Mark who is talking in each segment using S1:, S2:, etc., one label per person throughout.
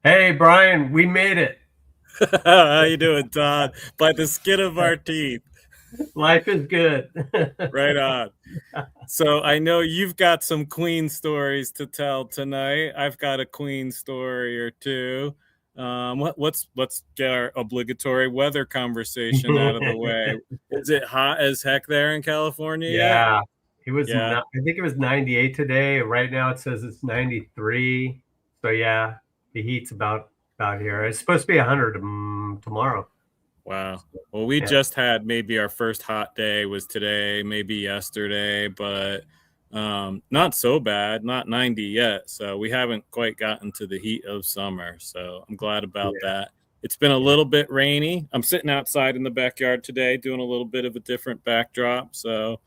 S1: Hey, Brian, we made it.
S2: How you doing, Todd? By the skin of our teeth.
S1: Life is good.
S2: Right on. So I know you've got some Queen stories to tell tonight. I've got a Queen story or two. Let's get our obligatory weather conversation out of the way. Is it hot as heck there in California yet?
S1: Yeah, it was
S2: Yeah.
S1: not, I think it was 98 today. Right now it says it's 93. So yeah, the heat's about here. It's supposed to be 100 tomorrow.
S2: Wow. Well, we
S1: Yeah,
S2: just had maybe our first hot day was today, maybe yesterday, but not so bad, not 90 yet. So we haven't quite gotten to the heat of summer. So I'm glad about
S1: yeah,
S2: that. It's been a
S1: yeah.
S2: little bit rainy. I'm sitting outside in the backyard today doing a little bit of a different backdrop. So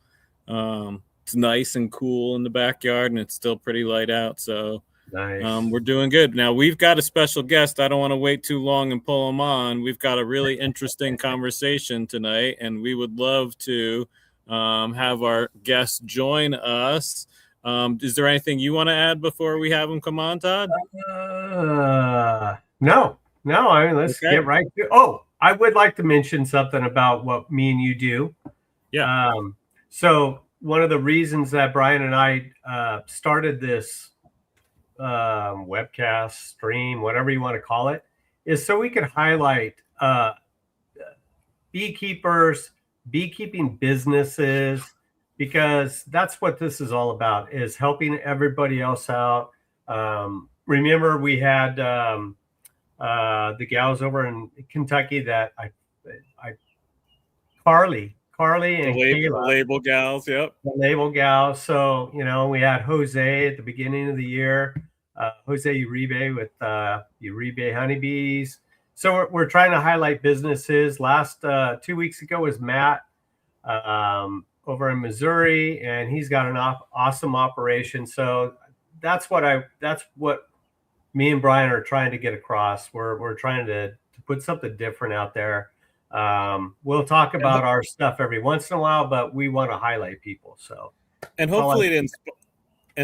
S2: it's nice and cool in the backyard and it's still pretty light out. So
S1: Nice.
S2: we're doing good. Now, we've got a special guest. I don't want to wait too long and pull him on. We've got a really interesting conversation tonight, and we would love to have our guest join us. Is there anything you want to add before we have him come on, Todd?
S1: No. I mean, let's get
S2: Okay.
S1: right to. Oh, I would like to mention something about what me and you do.
S2: Yeah.
S1: Um, so one of the reasons that Brian and I started this webcast, stream, whatever you want to call it, is so we could highlight beekeepers, beekeeping businesses, because that's what this is all about, is helping everybody else out. Remember, we had the gals over in Kentucky that I Carly
S2: The,
S1: and
S2: the
S1: Kayla,
S2: label gals. Yep.
S1: the label gal. So, we had Jose at the beginning of the year, Jose Uribe with Uribe Honeybees. So we're trying to highlight businesses. Last 2 weeks ago was Matt over in Missouri, and he's got an awesome operation. So that's what me and Brian are trying to get across. We're trying to put something different out there. We'll talk
S2: And,
S1: about our stuff every once in a while, but we want to highlight people. So
S2: and
S1: that's all I.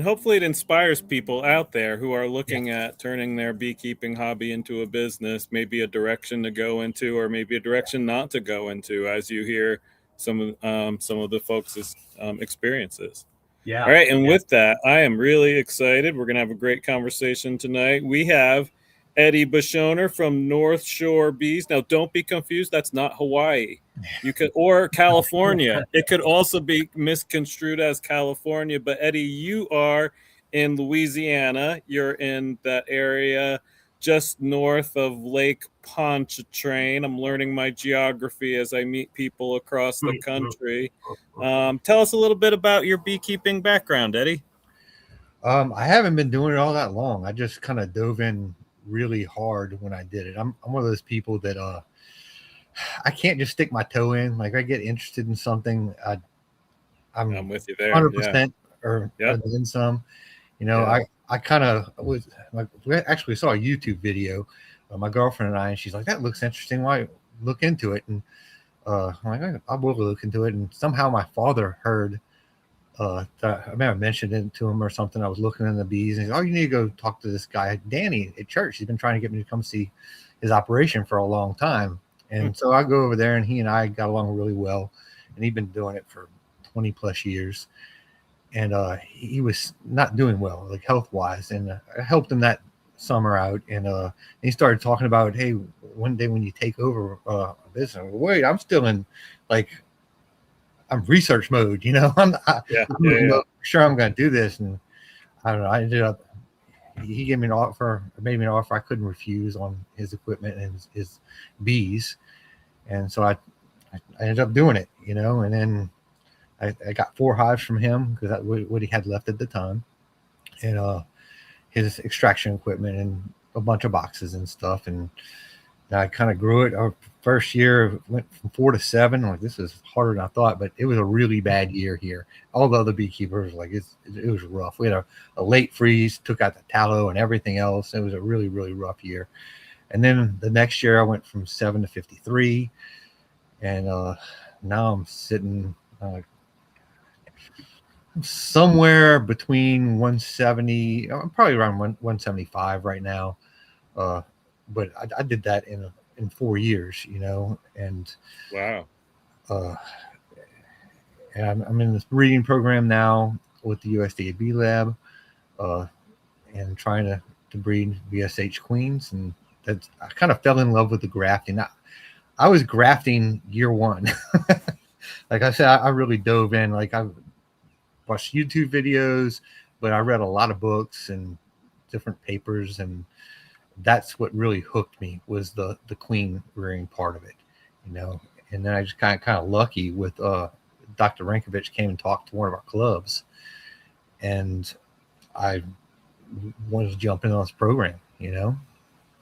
S2: hopefully it inspires people out there who are
S1: Yeah,
S2: looking at turning their beekeeping hobby into a business, maybe a direction to go into, or maybe a direction not to go into, as you hear some of the folks' experiences. All
S1: yeah,
S2: right, and
S1: yeah.
S2: with that, I am really excited. We're going to have a great conversation tonight. We have Eddie Beshoner from Northshore Bees. Now, don't be confused. That's not Hawaii. You could or California. It could also be misconstrued as California. But Eddie, you are in Louisiana. You're in that area just north of Lake Pontchartrain. I'm learning my geography as I meet people across the country. Tell us a little bit about your beekeeping background, Eddie.
S3: I haven't been doing it all that long. I just kind of dove in really hard when I did it. I'm one of those people that I can't just stick my toe in. Like I get interested in something, I'm
S2: I'm with you there. Yeah.
S3: 100% or
S2: Yep.
S3: then some. You know,
S2: Yeah.
S3: I kind of was like we actually saw a YouTube video, my girlfriend and I, and she's like, "That looks interesting. Why look into it?" And I'm like, I will look into it. And somehow my father heard I may have mentioned it to him or something. I was looking in the bees, and he's, "Oh, you need to go talk to this guy, Danny, at church. He's been trying to get me to come see his operation for a long time."
S2: Hmm.
S3: And so I go over there, and he and I got along really well, and he'd been doing it for 20 plus years, and he was not doing well, like health wise, and I helped him that summer out, and he started talking about, "Hey, one day when you take over a business." Wait, I'm still in like I'm research mode, you know.
S2: Yeah.
S3: I'm
S2: Yeah. Yeah.
S3: sure I'm going to do this, and I don't know. I ended up he gave me an offer, made me an offer I couldn't refuse on his equipment and his bees, and so I ended up doing it, you know. And then I got 4 hives from him because that's what he had left at the time, and his extraction equipment and a bunch of boxes and stuff, and I kind of grew it. Our first year went from 4 to 7. Like this is harder than I thought, but it was a really bad year here. All the other beekeepers like it was rough. We had a late freeze, took out the tallow and everything else. It was a really rough year. And then the next year I went from 7 to 53, and now I'm sitting somewhere between 170. I'm probably around 175 right now. But I did that in 4 years, and
S2: Wow.
S3: uh, and I'm in this breeding program now with the USDA Bee Lab, and trying to breed VSH queens, and that's I kind of fell in love with the grafting. I was grafting year one. Like I said, I really dove in. Like I watched YouTube videos, but I read a lot of books and different papers, and that's what really hooked me was the queen rearing part of it, And then I just kind of lucky with Dr. Rankovich came and talked to one of our clubs, and I wanted to jump in on this program.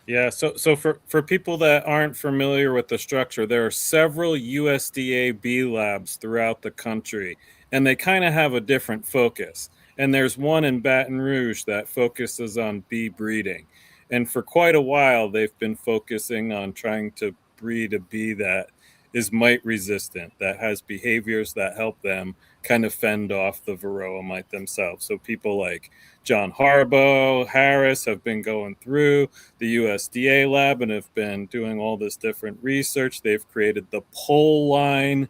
S2: Yeah, so for people that aren't familiar with the structure, there are several USDA bee labs throughout the country, and they kind of have a different focus. And there's one in Baton Rouge that focuses on bee breeding. And for quite a while, they've been focusing on trying to breed a bee that is mite resistant, that has behaviors that help them kind of fend off the varroa mite themselves. So people like John Harbaugh, Harris have been going through the USDA lab and have been doing all this different research. They've created the pole line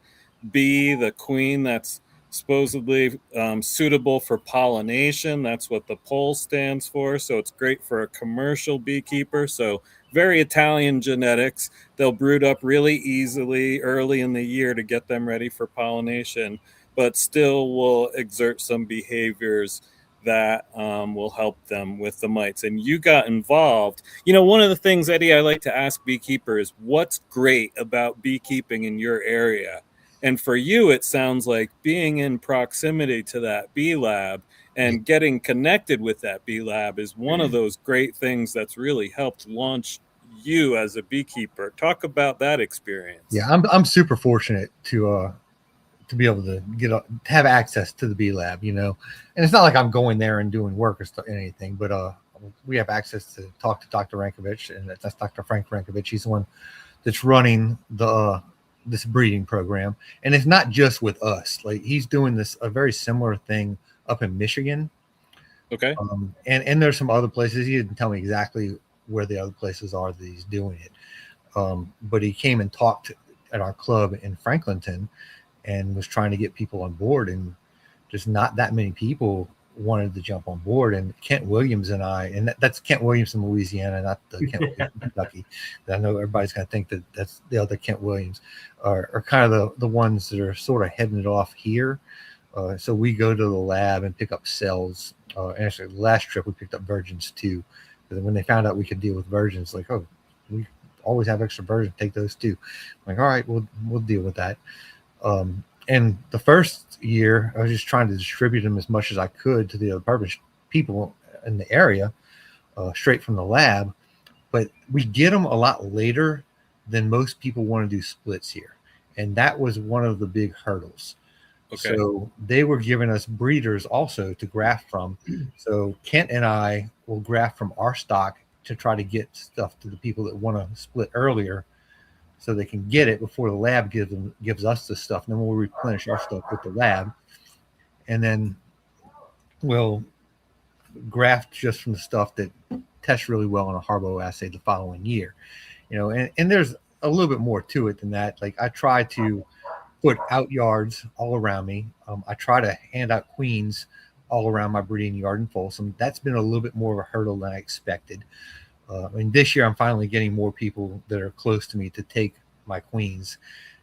S2: bee, the queen that's supposedly suitable for pollination. That's what the pole stands for. So it's great for a commercial beekeeper. So very Italian genetics. They'll brood up really easily early in the year to get them ready for pollination, but still will exert some behaviors that will help them with the mites. And you got involved. One of the things, Eddie, I like to ask beekeepers, what's great about beekeeping in your area? And for you, it sounds like being in proximity to that bee lab and getting connected with that bee lab is one of those great things that's really helped launch you as a beekeeper. Talk about that experience.
S3: Yeah, I'm super fortunate to be able to have access to the bee lab, and it's not like I'm going there and doing work or anything, but we have access to talk to Dr. Rankovich, and that's Dr. Frank Rankovich. He's the one that's running this breeding program, and it's not just with us. Like he's doing a very similar thing up in Michigan.
S2: Okay.
S3: And there's some other places. He didn't tell me exactly where the other places are that he's doing it, but he came and talked at our club in Franklinton and was trying to get people on board, and just not that many people wanted to jump on board. And Kent Williams and that's Kent Williams in Louisiana, not the Kent Williams in Kentucky. I know everybody's going to think that that's the other Kent Williams, are kind of the ones that are sort of heading it off here. So we go to the lab and pick up cells. And actually, the last trip we picked up virgins too. Because when they found out we could deal with virgins, like, oh, we always have extra virgins, take those too. I'm like, all right, we'll deal with that. And the first year, I was just trying to distribute them as much as I could to the other people in the area, straight from the lab. But we get them a lot later than most people want to do splits here. And that was one of the big hurdles. Okay. So they were giving us breeders also to graft from. So Kent and I will graft from our stock to try to get stuff to the people that want to split earlier, so they can get it before the lab gives us the stuff. And then we'll replenish our stuff with the lab. And then we'll graft just from the stuff that tests really well on a Harbaugh assay the following year. And there's a little bit more to it than that. Like I try to put out yards all around me. I try to hand out queens all around my breeding yard in Folsom. That's been a little bit more of a hurdle than I expected. This year I'm finally getting more people that are close to me to take my queens.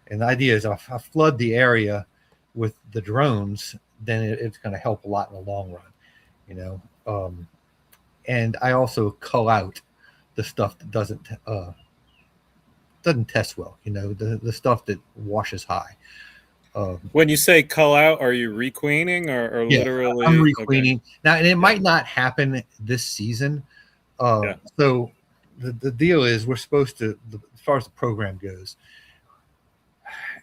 S3: And the idea is if I flood the area with the drones, then it's going to help a lot in the long run, and I also cull out the stuff that doesn't test well, the stuff that washes high.
S2: When you say cull out, are you requeening or literally?
S3: I'm requeening. Okay. Now, and it might not happen this season. So the deal is we're supposed to, as far as the program goes,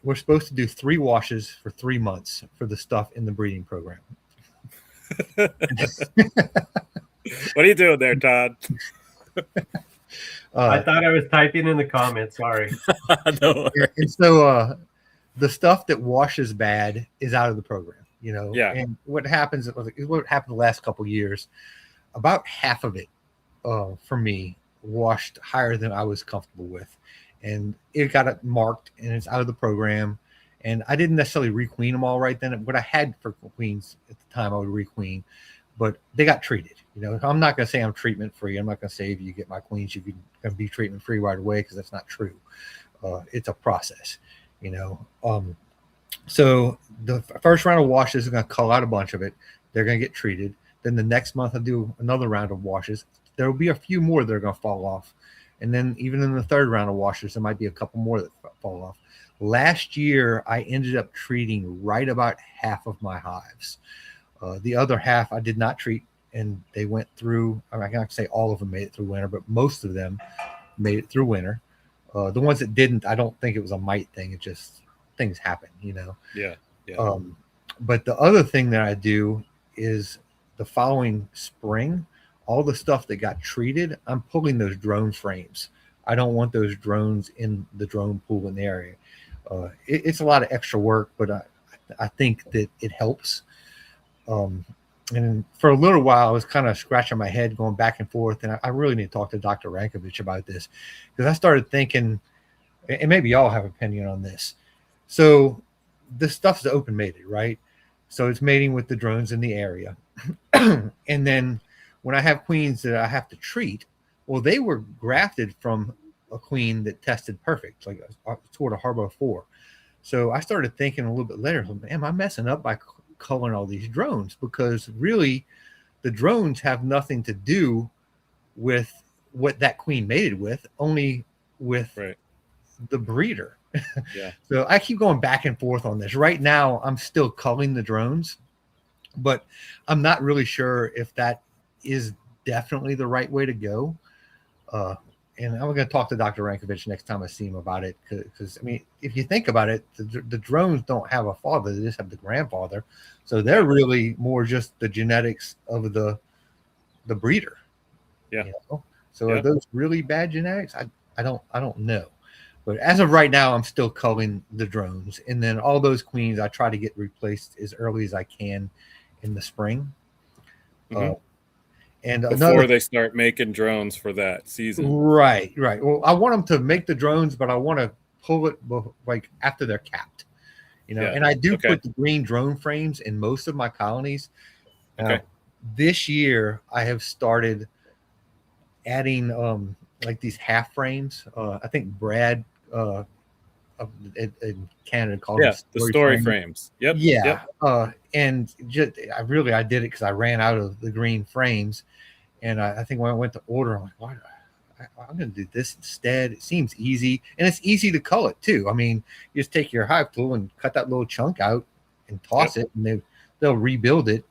S3: we're supposed to do 3 washes for 3 months for the stuff in the breeding program.
S2: What are you doing there, Todd?
S1: I thought I was typing in the comments. Sorry.
S3: No. And so the stuff that washes bad is out of the program, Yeah. And what happened the last couple of years, about half of it for me washed higher than I was comfortable with, and it got it marked and it's out of the program. And I didn't necessarily requeen them all right then. What I had for queens at the time, I would requeen, but they got treated. I'm not going to say I'm treatment free. I'm not going to say if you get my queens, you can be treatment free right away, because that's not true. It's a process, So the first round of washes is going to cull out a bunch of it. They're going to get treated. Then the next month I'll do another round of washes. There will be a few more that are going to fall off. And then even in the third round of washes, there might be a couple more that fall off. Last year, I ended up treating right about half of my hives. The other half I did not treat, and they went through. I can't say all of them made it through winter, but most of them made it through winter. The ones that didn't, I don't think it was a mite thing. It just, things happen,
S2: Yeah.
S3: But the other thing that I do is the following spring, all the stuff that got treated, I'm pulling those drone frames. I don't want those drones in the drone pool in the area. It's a lot of extra work, but I think that it helps. And for a little while, I was kind of scratching my head, going back and forth. And I really need to talk to Dr. Rankovich about this, because I started thinking, and maybe y'all have an opinion on this. So this stuff's open mated, right? So it's mating with the drones in the area. And then when I have queens that I have to treat, well, they were grafted from a queen that tested perfect, like toward a Harbor 4. So I started thinking a little bit later, am I messing up by culling all these drones? Because really, the drones have nothing to do with what that queen mated with, only with the breeder.
S2: Yeah.
S3: So I keep going back and forth on this. Right now, I'm still culling the drones, but I'm not really sure if that is definitely the right way to go. And I'm going to talk to Dr. Rankovich next time I see him about it, because I mean, if you think about it, the drones don't have a father; they just have the grandfather, so they're really more just the genetics of the breeder.
S2: Yeah.
S3: So are those really bad genetics? I don't know, but as of right now, I'm still culling the drones, and then all those queens I try to get replaced as early as I can in the spring. And
S2: before they start making drones for that season.
S3: Right. Well, I want them to make the drones, but I want to pull it like after they're capped, and I do put the green drone frames in most of my colonies. This year I have started adding like these half frames. I think Brad in Canada called them
S2: the story frames.
S3: Yep. And just I did it because I ran out of the green frames, and I think when I went to order, I'm like, why? I'm going to do this instead. It seems easy, and it's easy to cull it too. I mean, you just take your hive tool and cut that little chunk out and toss it, and they'll rebuild it,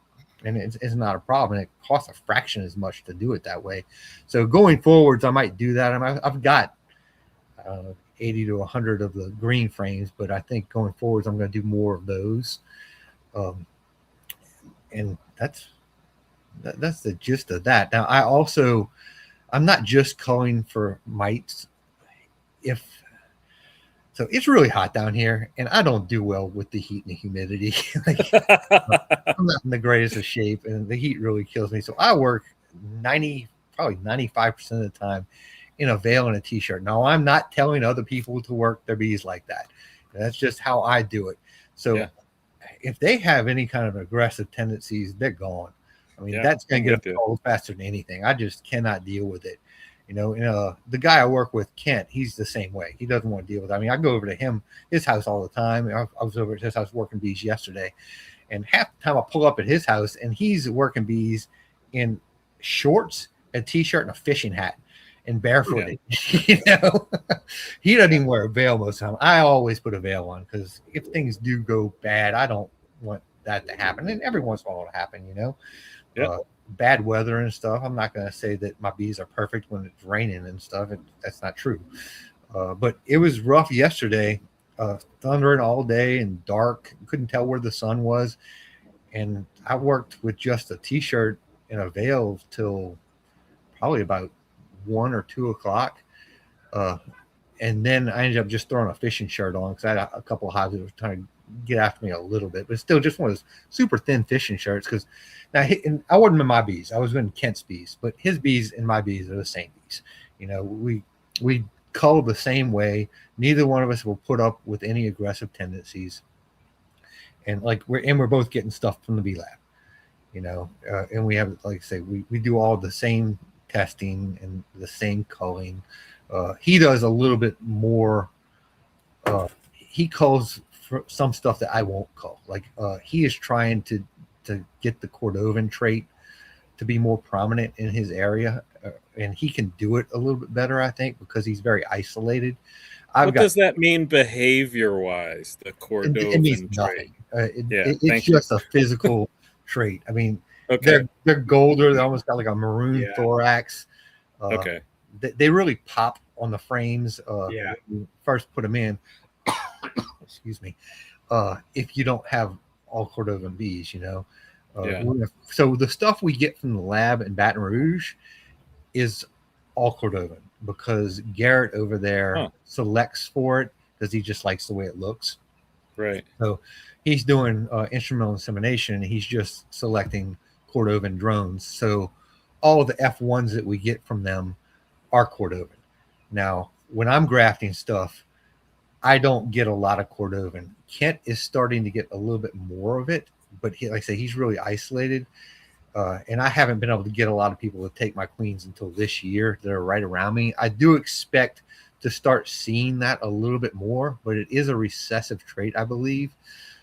S3: and it's not a problem. It costs a fraction as much to do it that way. So going forwards, I might do that. I've got 80 to 100 of the green frames, but I think going forwards, I'm going to do more of those. And that's the gist of that. Now, I'm not just culling for mites. So it's really hot down here, and I don't do well with the heat and the humidity. I'm not in the greatest of shape, and the heat really kills me. So I work probably 95% of the time in a veil and a t-shirt. Now, I'm not telling other people to work their bees like that. That's just how I do it. So if they have any kind of aggressive tendencies, they're gone. I mean, that's going to get cold faster than anything. I just cannot deal with it. The guy I work with, Kent, he's the same way. He doesn't want to deal with it. I mean, I go over to his house all the time. I was over at his house working bees yesterday, and half the time I pull up at his house, and he's working bees in shorts, a t-shirt, and a fishing hat, and barefooted. He doesn't even wear a veil most of the time. I always put a veil on, because if things do go bad, I don't want that to happen. And every once in a while it'll happen, bad weather and stuff. I'm not going to say that my bees are perfect when it's raining and stuff. That's not true. But it was rough yesterday, thundering all day and dark. Couldn't tell where the sun was. And I worked with just a t-shirt and a veil till probably about 1 or 2 o'clock. And then I ended up just throwing a fishing shirt on, because I had a couple of hives that were trying to get after me a little bit, but still just one of those super thin fishing shirts. Because now I wasn't in my bees, I was in Kent's bees, but his bees and my bees are the same bees. We cull the same way. Neither one of us will put up with any aggressive tendencies, and we're both getting stuff from the B lab, and we have, like I say, we do all the same testing and the same culling. He does a little bit more. He culls for some stuff that I won't cull. He is trying to get the Cordovan trait to be more prominent in his area, and he can do it a little bit better, I think, because he's very isolated.
S2: What does that mean behavior-wise, the Cordovan
S3: it means
S2: trait?
S3: nothing. It's just a physical trait. I mean,
S2: okay.
S3: they're golder. They almost got like a maroon thorax.
S2: Okay.
S3: They really pop on the frames.
S1: Yeah.
S3: When you first put them in. Excuse me. If you don't have all Cordovan bees, So the stuff we get from the lab in Baton Rouge is all Cordovan, because Garrett over there selects for it because he just likes the way it looks.
S2: Right.
S3: So he's doing instrumental insemination, and he's just selecting Cordovan drones. So all of the F1s that we get from them are Cordovan. Now, when I'm grafting stuff, I don't get a lot of Cordovan. Kent is starting to get a little bit more of it, but like I say, he's really isolated. And I haven't been able to get a lot of people to take my queens until this year that are right around me. I do expect to start seeing that a little bit more, but it is a recessive trait, I believe.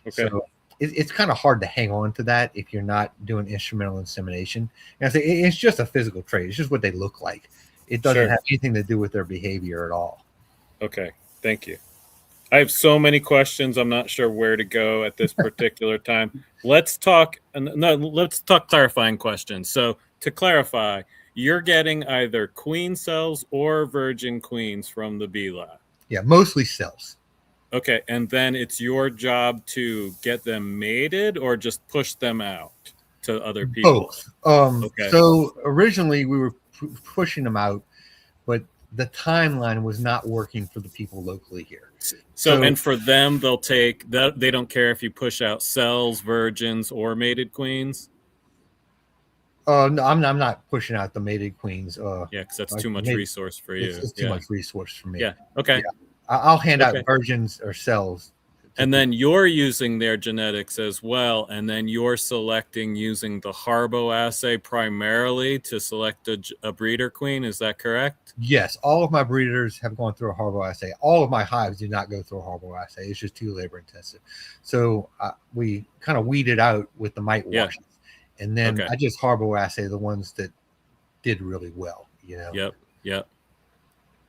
S3: Okay. So it's kind of hard to hang on to that if you're not doing instrumental insemination. And I say it's just a physical trait. It's just what they look like. It doesn't have anything to do with their behavior at all.
S2: Okay. Thank you. I have so many questions. I'm not sure where to go at this particular time. Let's talk clarifying questions. So to clarify, you're getting either queen cells or virgin queens from the bee lab.
S3: Yeah, mostly cells.
S2: Okay, and then it's your job to get them mated or just push them out to other people?
S3: Both. So originally we were pushing them out, but the timeline was not working for the people locally here.
S2: So and for them, they'll take that. They don't care if you push out cells, virgins, or mated queens.
S3: No, I'm not pushing out the mated queens.
S2: Because that's too much resource for you.
S3: It's too much resource for me.
S2: Yeah. Okay.
S3: Yeah. I'll hand out virgins or cells.
S2: And then you're using their genetics as well, and then you're selecting using the Harbo assay primarily to select a breeder queen. Is that correct?
S3: Yes, all of my breeders have gone through a Harbo assay. All of my hives do not go through a Harbo assay. It's just too labor intensive. So we kind of weeded out with the mite washes, and then I just Harbo assay the ones that did really well.
S2: Yep.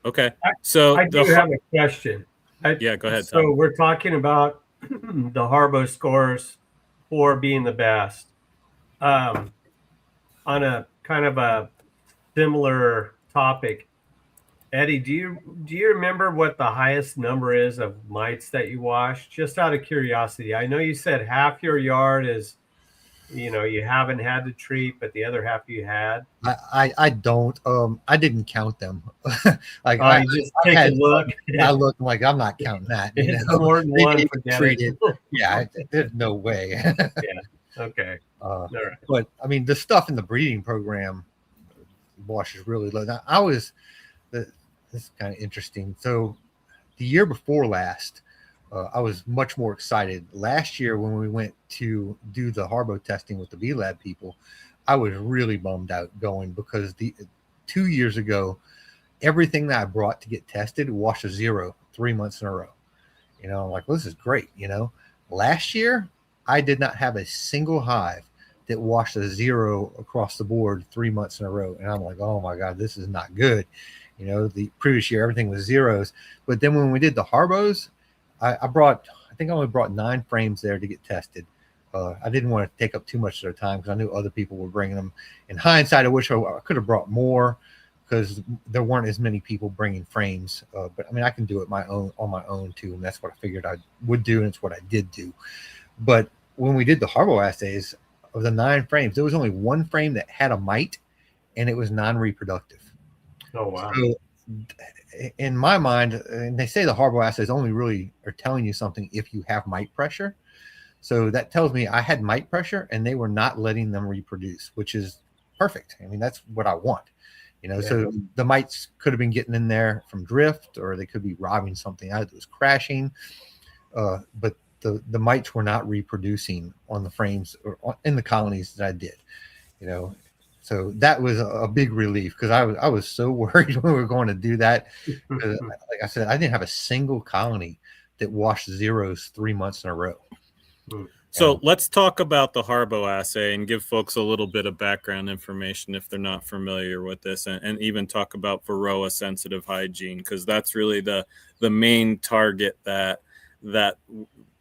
S2: Okay. So
S1: I do have a question.
S2: Go ahead.
S1: So we're talking about the Harbo scores for being the best. On a kind of a similar topic, Eddie, do you remember what the highest number is of mites that you wash? Just out of curiosity. I know you said half your yard is, you haven't had to treat, but the other half you had.
S3: I don't. I didn't count them.
S1: I just take a look.
S3: I look like I'm not counting that.
S1: It's more than one.
S3: Treated. Yeah, there's no way.
S1: Yeah. Okay.
S3: All right. But I mean, the stuff in the breeding program washes really low. Now, this is kind of interesting. So the year before last, I was much more excited. Last year, when we went to do the Harbo testing with the B Lab people, I was really bummed out going because 2 years ago, everything that I brought to get tested washed a 0 3 months in a row. I'm like, well, this is great. Last year, I did not have a single hive that washed a 0 across the board 3 months in a row. And I'm like, oh my God, this is not good. The previous year, everything was zeros. But then when we did the Harbos, I think I only brought 9 frames there to get tested. I didn't want to take up too much of their time because I knew other people were bringing them. In hindsight, I wish I could have brought more because there weren't as many people bringing frames. But I mean, I can do it on my own too, and that's what I figured I would do, and it's what I did do. But when we did the Harbo assays, of the 9 frames, there was only 1 frame that had a mite, and it was non-reproductive.
S1: Oh wow!
S3: So, in my mind, and they say the Harbo assays only really are telling you something if you have mite pressure. So that tells me I had mite pressure and they were not letting them reproduce, which is perfect. I mean, that's what I want. So the mites could have been getting in there from drift, or they could be robbing something out that was crashing. But the mites were not reproducing on the frames or in the colonies that I did, So that was a big relief, because I was so worried when we were going to do that. Like I said, I didn't have a single colony that washed zeros 3 months in a row.
S2: So let's talk about the Harbo assay and give folks a little bit of background information if they're not familiar with this, and even talk about Varroa sensitive hygiene, because that's really the main target that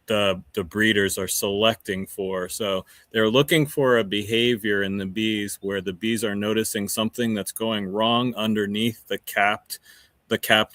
S2: the breeders are selecting for. So they're looking for a behavior in the bees where the bees are noticing something that's going wrong underneath the capped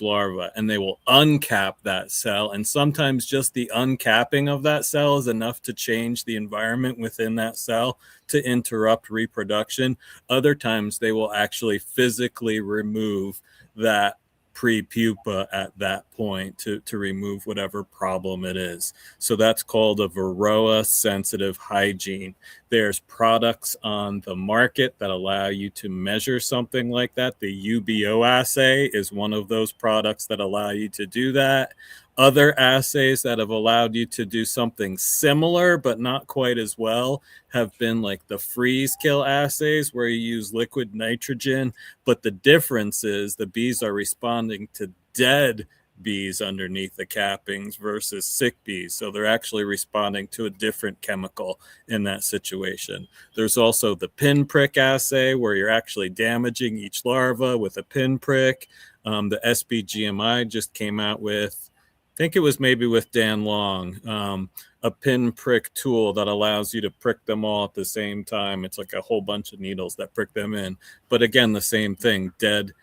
S2: larva, and they will uncap that cell. And sometimes just the uncapping of that cell is enough to change the environment within that cell to interrupt reproduction. Other times they will actually physically remove that pre-pupa at that point to remove whatever problem it is. So that's called a Varroa sensitive hygiene. There's products on the market that allow you to measure something like that. The UBO assay is one of those products that allow you to do that. Other assays that have allowed you to do something similar but not quite as well have been like the freeze kill assays, where you use liquid nitrogen, but the difference is the bees are responding to dead bees underneath the cappings versus sick bees. So they're actually responding to a different chemical in that situation. There's also the pinprick assay, where you're actually damaging each larva with a pinprick. The SBGMI just came out with, I think it was maybe with Dan Long, a pinprick tool that allows you to prick them all at the same time. It's like a whole bunch of needles that prick them in. But again, the same thing, dead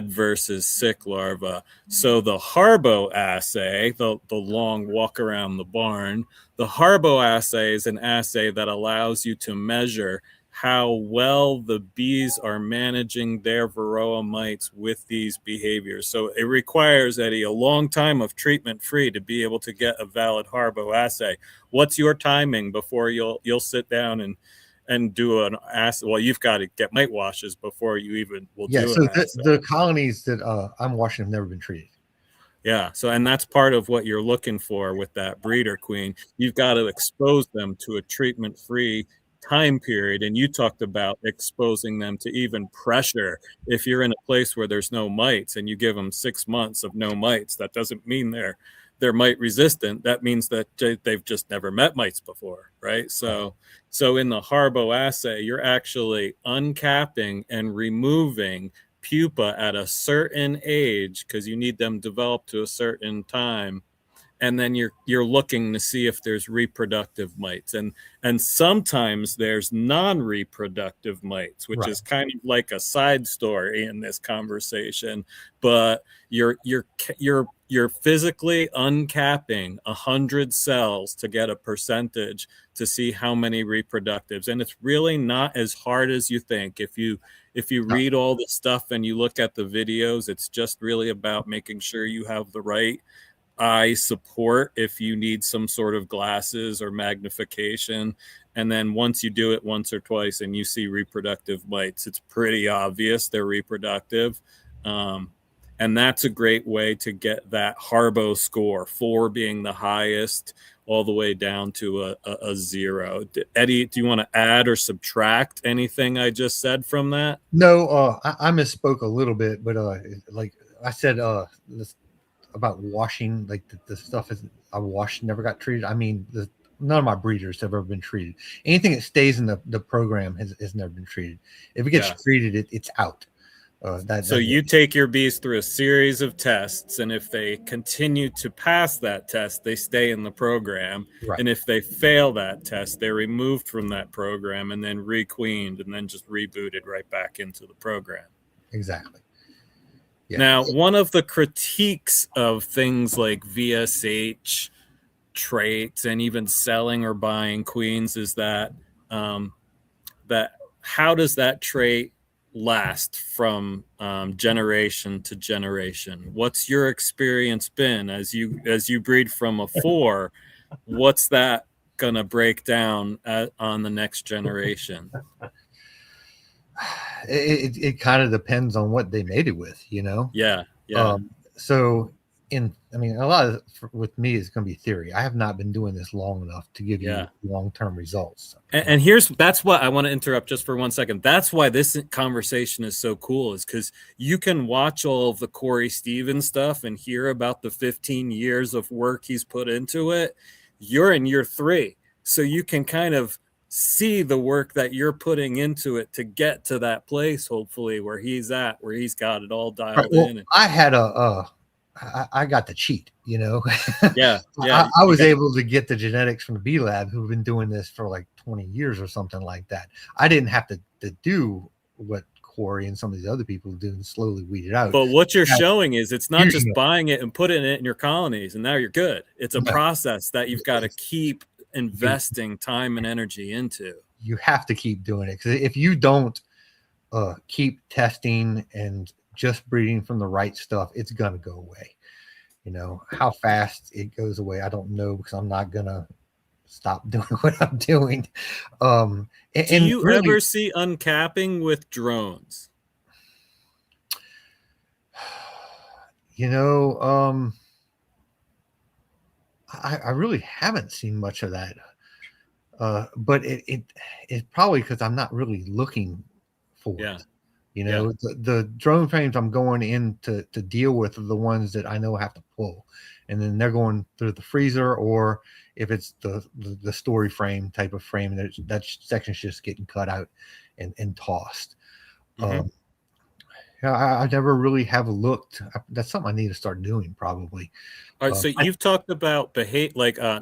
S2: versus sick larva. So the Harbo assay, the long walk around the barn, the Harbo assay is an assay that allows you to measure how well the bees are managing their Varroa mites with these behaviors. So it requires, Eddie, a long time of treatment-free to be able to get a valid Harbo assay. What's your timing before you'll sit down and do an assay? Well, you've got to get mite washes before you even will do
S3: so
S2: an assay.
S3: the colonies that I'm washing have never been treated.
S2: Yeah, so and that's part of what you're looking for with that breeder queen. You've got to expose them to a treatment-free time period, and you talked about exposing them to even pressure. If you're in a place where there's no mites and you give them 6 months of no mites, that doesn't mean they're mite resistant. That means that they've just never met mites before, right? So in the Harbo assay, you're actually uncapping and removing pupa at a certain age, because you need them developed to a certain time, and then you're looking to see if there's reproductive mites, and sometimes there's non-reproductive mites, which is kind of like a side story in this conversation. But you're physically uncapping 100 cells to get a percentage to see how many reproductives, and it's really not as hard as you think. If you read all the stuff and you look at the videos, it's just really about making sure you have the right eye support if you need some sort of glasses or magnification. And then once you do it once or twice and you see reproductive mites, it's pretty obvious they're reproductive. And that's a great way to get that Harbo score, 4 being the highest, all the way down to a 0. Eddie, do you want to add or subtract anything I just said from that?
S3: No, I misspoke a little bit, but like I said, about washing, like the stuff is I washed never got treated. I mean, none of my breeders have ever been treated. Anything that stays in the program has never been treated. If it gets treated, it's out.
S2: So you take your bees through a series of tests, and if they continue to pass that test, they stay in the program.
S3: Right.
S2: And if they fail that test, they're removed from that program and then requeened and then just rebooted right back into the program.
S3: Exactly. Yeah.
S2: Now, one of the critiques of things like VSH traits and even selling or buying queens is that that how does that trait last from generation to generation? What's your experience been as you breed from a 4? What's that gonna break down on the next generation?
S3: It kind of depends on what they made it with,
S2: Yeah. Yeah.
S3: So I mean, a lot of with me is going to be theory. I have not been doing this long enough to give
S2: Yeah.
S3: you long-term results.
S2: And that's what I want to interrupt just for 1 second. That's why this conversation is so cool, is because you can watch all of the Corey Stevens stuff and hear about the 15 years of work he's put into it. You're in year 3, so you can kind of see the work that you're putting into it to get to that place, hopefully, where he's at, where he's got it all dialed in.
S3: I had I got the cheat,
S2: Yeah.
S3: I was able to get the genetics from the B Lab, who've been doing this for like 20 years or something like that. I didn't have to do what Corey and some of these other people do and slowly weed it out.
S2: But what you're showing is it's not just buying it and putting it in your colonies and now you're good. It's a process that you've got to keep investing time and energy into.
S3: You have to keep doing it, because if you don't keep testing and just breeding from the right stuff, it's gonna go away. How fast it goes away, I don't know, because I'm not gonna stop doing what I'm doing.
S2: Do you really ever see uncapping with drones?
S3: I really haven't seen much of that. But it's probably because I'm not really looking for it. The drone frames I'm going in to deal with are the ones that I know have to pull, and then they're going through the freezer, or if it's the story frame type of frame, that section's just getting cut out and tossed.
S2: Mm-hmm.
S3: I never really have looked. That's something I need to start doing, probably.
S2: All right, so you've talked about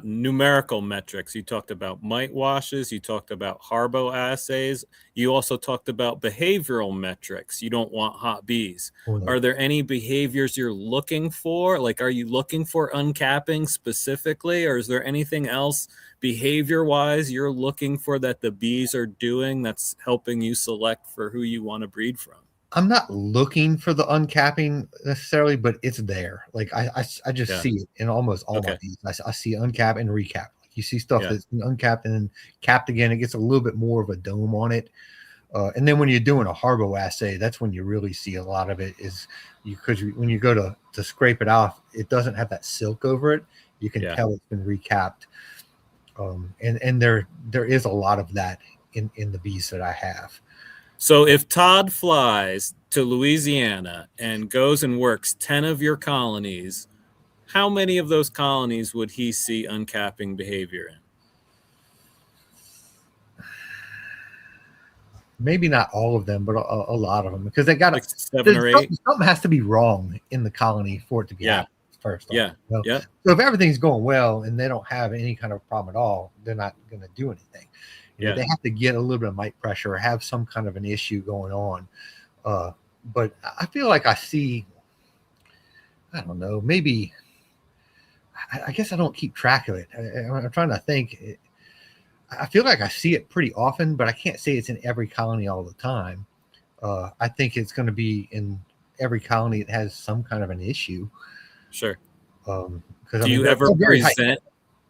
S2: numerical metrics. You talked about mite washes. You talked about Harbo assays. You also talked about behavioral metrics. You don't want hot bees.
S3: Oh, no.
S2: Are there any behaviors you're looking for? Like, are you looking for uncapping specifically, or is there anything else behavior-wise you're looking for that the bees are doing that's helping you select for who you want to breed from?
S3: I'm not looking for the uncapping necessarily, but it's there. Like I just see it in almost all my bees. I see uncap and recap. Like you see stuff that's been uncapped and then capped again. It gets a little bit more of a dome on it. And then when you're doing a Harbo assay, that's when you really see a lot of it. Is because when you go to scrape it off, it doesn't have that silk over it. You can tell it's been recapped. And there is a lot of that in the bees that I have.
S2: So if Todd flies to Louisiana and goes and works 10 of your colonies, how many of those colonies would he see uncapping behavior in?
S3: Maybe not all of them, but a lot of them, because they got
S2: like 7 or 8.
S3: Something has to be wrong in the colony for it to be happening first.
S2: So
S3: if everything's going well and they don't have any kind of problem at all, they're not going to do anything. They have to get a little bit of mite pressure or have some kind of an issue going on. But I feel like I see, I don't know, maybe, I guess I don't keep track of it. I'm trying to think. I feel like I see it pretty often, but I can't say it's in every colony all the time. I think it's going to be in every colony that has some kind of an issue.
S2: Sure.
S3: Do
S2: you ever present?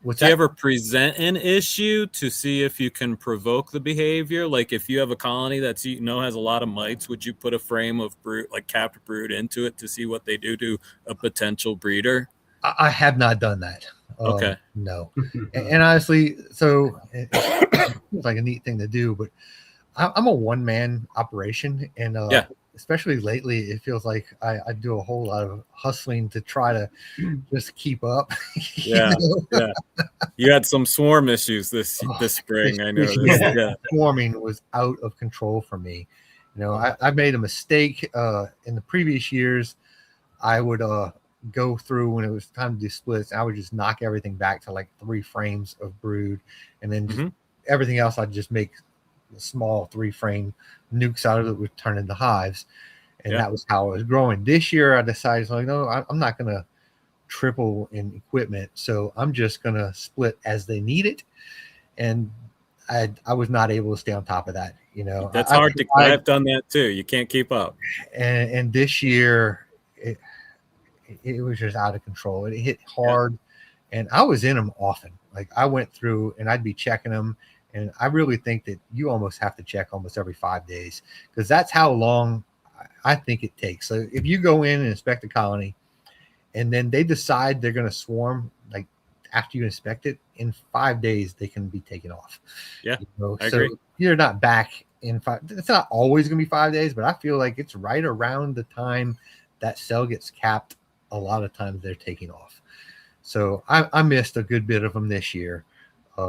S2: Do you ever present an issue to see if you can provoke the behavior? Like if you have a colony that's has a lot of mites, would you put a frame of brood, like capped brood, into it to see what they do to a potential breeder?
S3: I have not done that.
S2: Okay.
S3: No. And honestly, so it seems like a neat thing to do, but I'm a one-man operation, and especially lately, it feels like I do a whole lot of hustling to try to just keep up.
S2: You had some swarm issues this spring. I know.
S3: Swarming was out of control for me. I made a mistake in the previous years. I would go through when it was time to do splits. I would just knock everything back to like 3 frames of brood, and then just everything else I'd just make small 3-frame nukes out of it, would turn into hives, and that was how I was growing. This year I decided, no, I'm not going to triple in equipment, so I'm just going to split as they need it, and I was not able to stay on top of that.
S2: That's hard to. I've done that too. You can't keep up.
S3: And this year it was just out of control. It hit hard, and I was in them often. Like I went through and I'd be checking them, And I really think that you almost have to check almost every 5 days, because that's how long I think it takes. So if you go in and inspect a colony and then they decide they're going to swarm, like after you inspect it, in 5 days, they can be taken off.
S2: Yeah, I
S3: so
S2: agree.
S3: you're not back in 5. It's not always going to be 5 days, but I feel like it's right around the time that cell gets capped. A lot of times they're taking off. So I missed a good bit of them this year.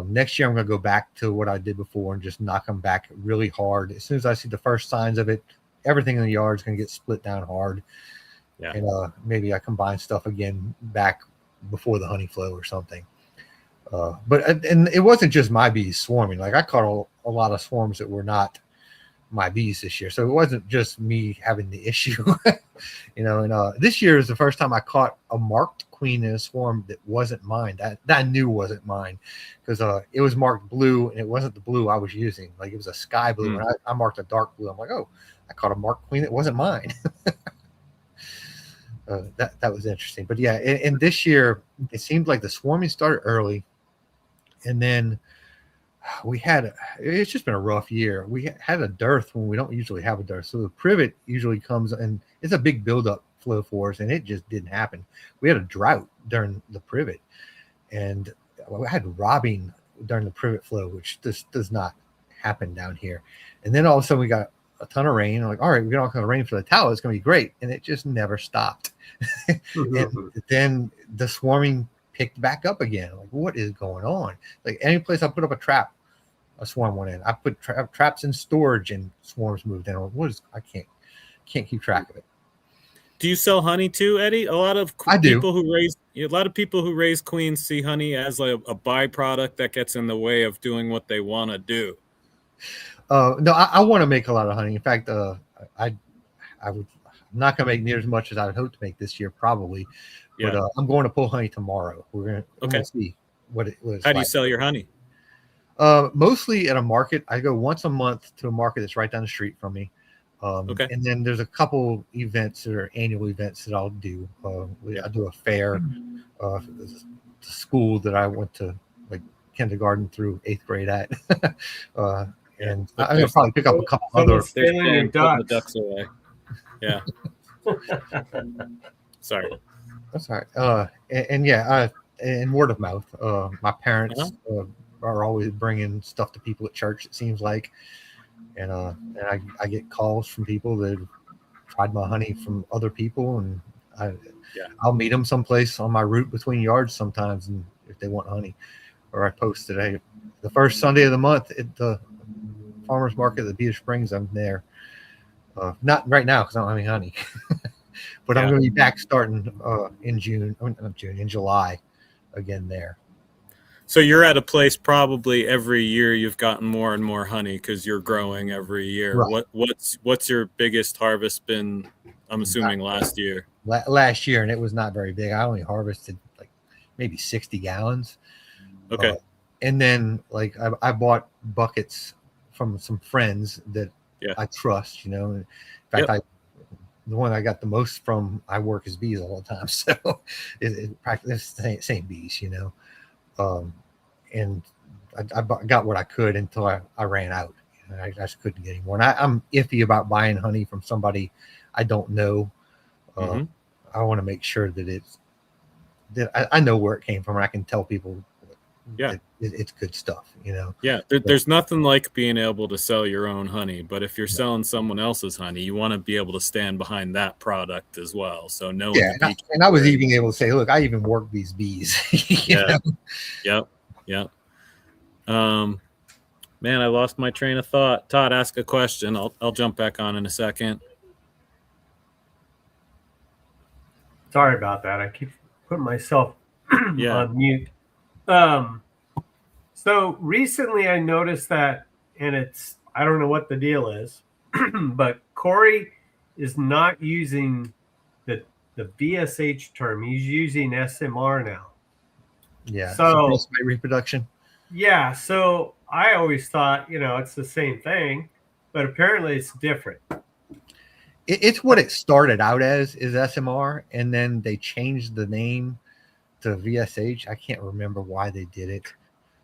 S3: Next year, I'm going to go back to what I did before and just knock them back really hard. As soon as I see the first signs of it, everything in the yard is going to get split down hard.
S2: Yeah.
S3: And maybe I combine stuff again back before the honey flow or something. But it wasn't just my bees swarming. Like I caught a lot of swarms that were not my bees this year. So it wasn't just me having the issue, and this year is the first time I caught a marked queen in a swarm that wasn't mine, that I knew wasn't mine, because it was marked blue and it wasn't the blue I was using. Like it was a sky blue. And I marked a dark blue. I'm like, oh, I caught a marked queen that wasn't mine. That was interesting. But yeah, and this year it seemed like the swarming started early, and then it's just been a rough year. We had a dearth when we don't usually have a dearth. So the privet usually comes, and it's a big buildup flow for us, and it just didn't happen. We had a drought during the privet, and we had robbing during the privet flow, which just does not happen down here. And then all of a sudden we got a ton of rain. I'm like, all right, we got all kind of rain for the tallow. It's going to be great. And it just never stopped. And then the swarming picked back up again. I'm like, what is going on? Like any place I put up a trap, a swarm went in. I put traps in storage and swarms moved in. I can't keep track of it.
S2: Do you sell honey too, Eddie? A lot of people who raise queens see honey as a byproduct that gets in the way of doing what they want to do.
S3: No, I want to make a lot of honey. In fact, I'm not going to make near as much as I would hope to make this year, probably. But I'm going to pull honey tomorrow. We're going to see what it was.
S2: How do you sell your honey?
S3: Mostly at a market. I go once a month to a market that's right down the street from me. And then there's a couple events that are annual events that I'll do. I do a fair, the school that I went to like kindergarten through 8th grade at. And I'm gonna probably pick up a couple other.
S2: They're the ducks away. Yeah. Sorry.
S3: That's all right. And word of mouth. My parents are always bringing stuff to people at church. It seems like, and I get calls from people that have tried my honey from other people, and I'll meet them someplace on my route between yards sometimes, and if they want honey, or I post today, the first Sunday of the month at the farmers market at the Beaver Springs. I'm there. Not right now because I don't have any honey, but I'm going to be back starting in July again there.
S2: So you're at a place probably every year you've gotten more and more honey because you're growing every year. Right. What's your biggest harvest been? I'm assuming last year.
S3: Last year, and it was not very big. I only harvested like maybe 60 gallons.
S2: Okay.
S3: And then like I bought buckets from some friends that I trust. In fact, the one I got the most from, I work as bees all the time, so it practically it's the same bees, and I got what I could until I ran out. I just couldn't get any more. And I'm iffy about buying honey from somebody I don't know. I want to make sure that I know where it came from, and I can tell people it's good stuff,
S2: There's nothing like being able to sell your own honey, but if you're selling someone else's honey, you want to be able to stand behind that product as well. So
S3: and I was even able to say, look, I even work these bees.
S2: Yep. Man, I lost my train of thought. Todd, ask a question. I'll jump back on in a second.
S1: Sorry about that. I keep putting myself on mute. So recently I noticed that, and I don't know what the deal is, but Corey is not using the VSH term. He's using SMR now.
S3: Yeah.
S1: So
S3: reproduction.
S1: Yeah. So I always thought, it's the same thing, but apparently it's different.
S3: It's what it started out as, is SMR, and then they changed the name to VSH. I can't remember why they did it.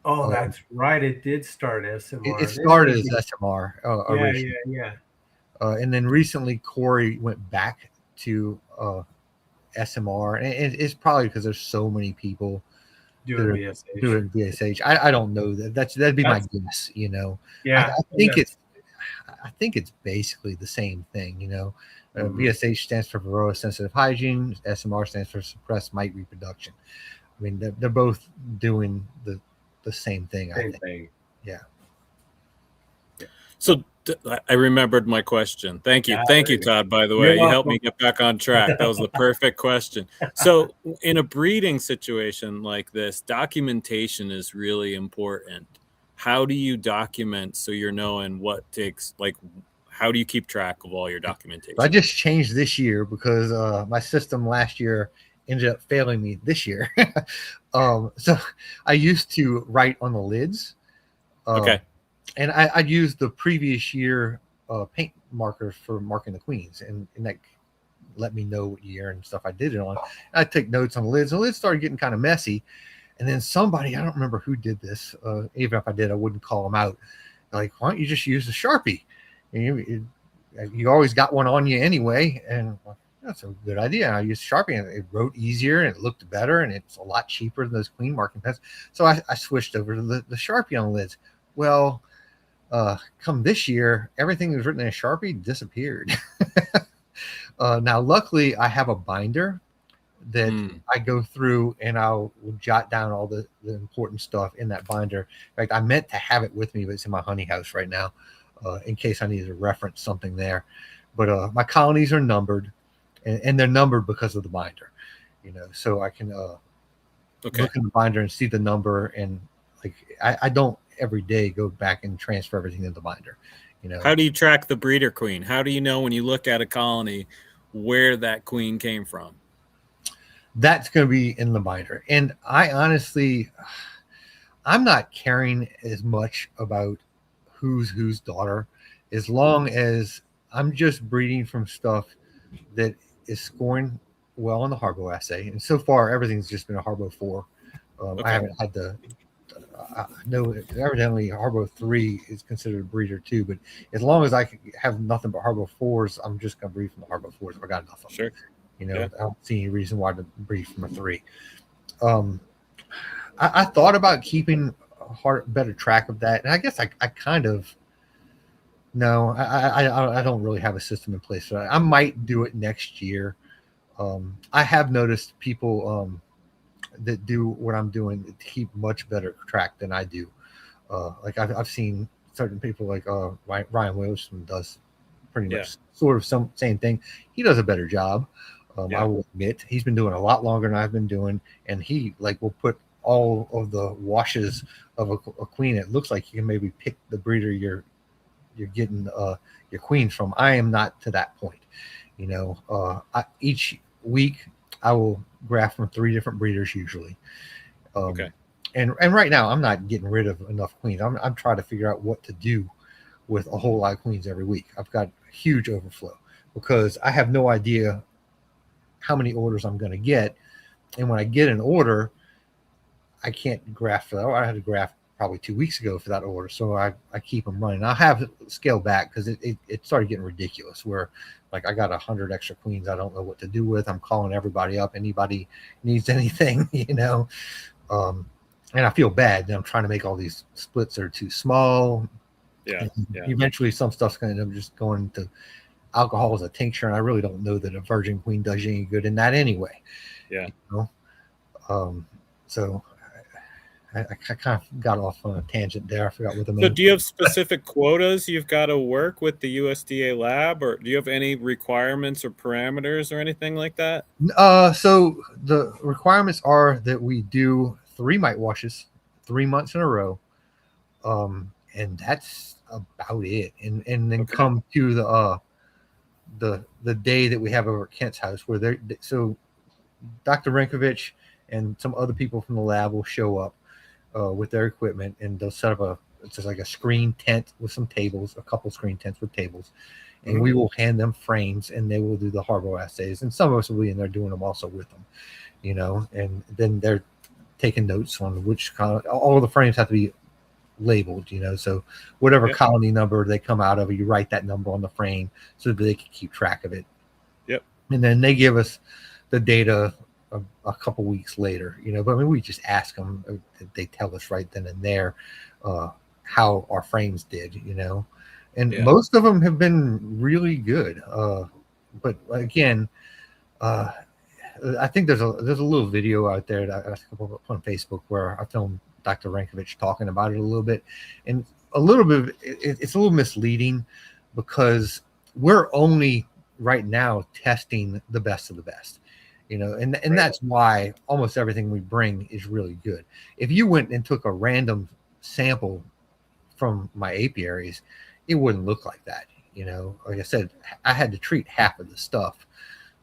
S1: Oh, that's right. It did start SMR.
S3: It started as SMR
S1: Yeah,
S3: originally.
S1: yeah.
S3: And then recently Corey went back to SMR, and it's probably because there's so many people that
S1: Doing
S3: are
S1: BSH.
S3: doing BSH. I don't know that'd be my guess.
S1: Yeah.
S3: I think it's basically the same thing.
S1: Mhm.
S3: BSH stands for varroa sensitive hygiene. SMR stands for suppressed mite reproduction. I mean, they're both doing the same thing. I
S1: Same
S3: think.
S1: thing.
S3: Yeah.
S2: So I remembered my question. Thank you. Thank you, Todd, by the way.
S1: You're
S2: You helped me
S1: welcome.
S2: get back on track. That was the perfect question. So in a breeding situation like this, documentation is really important. How do you document so you're knowing what takes, like, how do you keep track of all your documentation?
S3: I just changed this year because my system last year ended up failing me this year. So I used to write on the lids.
S2: Okay.
S3: And I'd use the previous year paint markers for marking the queens, and that let me know what year and stuff I did it on. I'd take notes on the lids. The lids started getting kind of messy, and then somebody, I don't remember who did this. Even if I did, I wouldn't call them out. Like, why don't you just use the Sharpie? And you always got one on you anyway, and that's a good idea. And I used Sharpie, and it wrote easier, and it looked better, and it's a lot cheaper than those queen marking pens. So I switched over to the Sharpie on the lids. Well, come this year, everything that was written in a Sharpie disappeared. Now, luckily, I have a binder that I go through, and I'll jot down all the important stuff in that binder. In fact, I meant to have it with me, but it's in my honey house right now in case I needed to reference something there. But my colonies are numbered, and they're numbered because of the binder, so I can look in the binder and see the number. And like, I don't every day go back and transfer everything in the binder.
S2: How do you track the breeder queen? How do you know when you look at a colony where that queen came from?
S3: That's going to be in the binder. And I honestly, I'm not caring as much about whose daughter, as long as I'm just breeding from stuff that is scoring well on the Harbo assay. And so far, everything's just been a Harbo 4. I haven't had I know evidently Harbo 3 is considered a breeder too, but as long as I have nothing but Harbo 4s, I'm just going to breed from the Harbo 4s if I got enough of them.
S2: Sure.
S3: I don't see any reason why to breed from a 3. I thought about keeping better track of that, and I guess I kind of no, I don't really have a system in place for that. I might do it next year. I have noticed people that do what I'm doing to keep much better track than I do. Like I've seen certain people like Ryan Wilson does pretty much sort of same thing. He does a better job. I will admit he's been doing a lot longer than I've been doing, and he will put all of the washes of a queen. It looks like you can maybe pick the breeder you're getting your queens from. I am not to that point. Each week I will graft from 3 different breeders usually. And right now I'm not getting rid of enough queens. I'm trying to figure out what to do with a whole lot of queens every week. I've got a huge overflow because I have no idea how many orders I'm going to get. And when I get an order, I can't graft for that. I had to graft probably 2 weeks ago for that order. So I keep them running. I have scaled back because it started getting ridiculous where like I got 100 extra queens I don't know what to do with. I'm calling everybody up. Anybody needs anything, and I feel bad that I'm trying to make all these splits that are too small. Eventually some stuff's going to end up just going to alcohol as a tincture, and I really don't know that a virgin queen does you any good in that anyway. So I kind of got off on a tangent there. I forgot what the main.
S2: So do you have specific quotas you've got to work with the USDA lab, or do you have any requirements or parameters or anything like that?
S3: So the requirements are that we do 3 mite washes 3 months in a row. And that's about it. And then come to the day that we have over at Kent's house where so Dr. Renkovich and some other people from the lab will show up with their equipment, and they'll set up it's just like a screen tent with some tables, a couple screen tents with tables, and we will hand them frames, and they will do the Harbo assays, and some of us will be in there doing them also with them, and then taking notes on which colony. All the frames have to be labeled, so whatever
S2: Yep.
S3: colony number they come out of, you write that number on the frame so that they can keep track of it.
S2: Yep.
S3: And then they give us the data a couple weeks later, but I mean, we just ask them, they tell us right then and there how our frames did, and most of them have been really good. But again, I think there's a little video out there that I put up on Facebook where I filmed Dr. Rankovich talking about it a little bit, and a little bit it's a little misleading because we're only right now testing the best of the best, and
S2: Right.
S3: That's why almost everything we bring is really good. If you went and took a random sample from my apiaries, it wouldn't look like that. Like I said, I had to treat half of the stuff.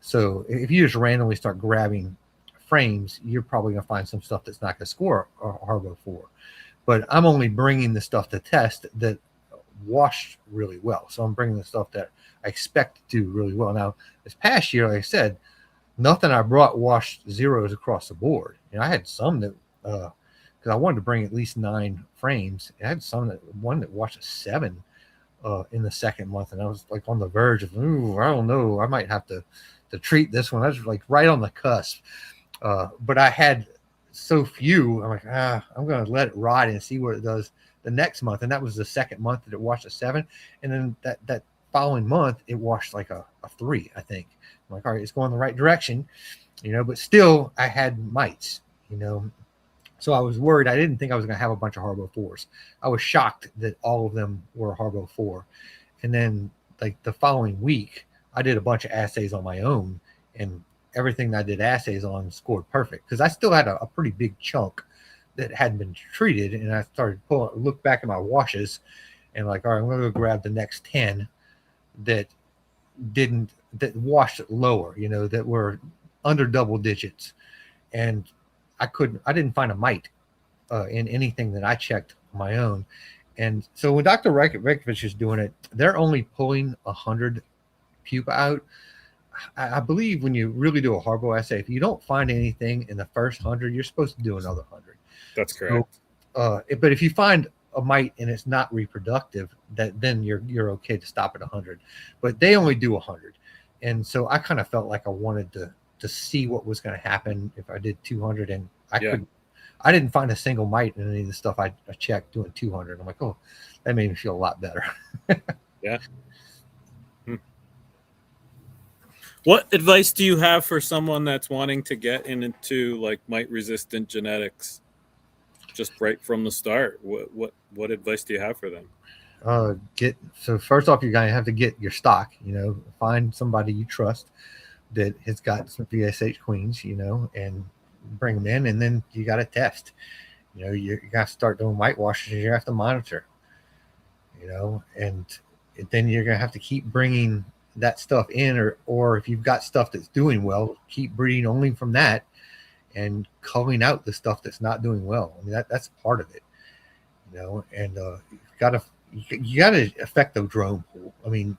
S3: So if you just randomly start grabbing frames, you're probably going to find some stuff that's not going to score a Harbo 4. But I'm only bringing the stuff to test that washed really well. So I'm bringing the stuff that I expect to do really well. Now, this past year, like I said, nothing I brought washed zeros across the board. I had some that, because I wanted to bring at least 9 frames. I had one that washed a 7 in the second month, and I was like on the verge of, I don't know, I might have to treat this one. I was like right on the cusp, but I had so few. I'm like, I'm going to let it ride and see what it does the next month. And that was the second month that it washed a 7, and then that following month it washed like a 3, I think. I'm like, all right, it's going the right direction, but still I had mites, so I was worried. I didn't think I was going to have a bunch of Harbo 4s. I was shocked that all of them were Harbo 4. And then like the following week, I did a bunch of assays on my own, and everything that I did assays on scored perfect because I still had a pretty big chunk that hadn't been treated. And I started look back at my washes and like, all right, I'm going to go grab the next 10 that washed lower, that were under double digits. And I didn't find a mite in anything that I checked on my own. And so when Dr. Rekovich is doing it, they're only pulling 100 pupa out. I believe when you really do a Harbo assay, if you don't find anything in the first 100, you're supposed to do another 100.
S2: That's correct.
S3: So, but if you find a mite and it's not reproductive, then you're okay to stop at 100. But they only do 100. And so I kind of felt like I wanted to see what was going to happen if I did 200, and I didn't find a single mite in any of the stuff I checked doing 200. I'm like, oh, that made me feel a lot better.
S2: Yeah. What advice do you have for someone that's wanting to get into like mite resistant genetics just right from the start? What advice do you have for them?
S3: So first off, you're going to have to get your stock, find somebody you trust that has got some VSH queens, and bring them in, and then you got to test. You got to start doing whitewashes. You have to monitor, and then you're going to have to keep bringing that stuff in, or if you've got stuff that's doing well, keep breeding only from that and culling out the stuff that's not doing well. I mean, that's part of it, and you got to affect the drone pool. I mean,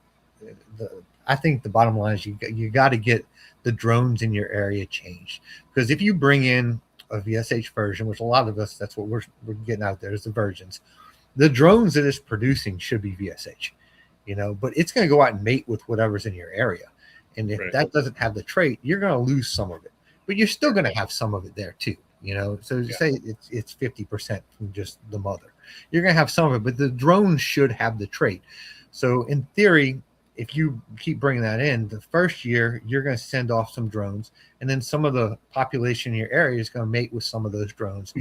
S3: I think the bottom line is you got to get the drones in your area changed, because if you bring in a VSH version, which a lot of us, that's what we're getting out there is the virgins, the drones that it's producing should be VSH, but it's going to go out and mate with whatever's in your area. And if that doesn't have the trait, you're going to lose some of it, but you're still going to have some of it there too, so say it's 50% from just the mother, you're going to have some of it, but the drones should have the trait. So in theory, if you keep bringing that in, the first year, you're going to send off some drones, and then some of the population in your area is going to mate with some of those drones,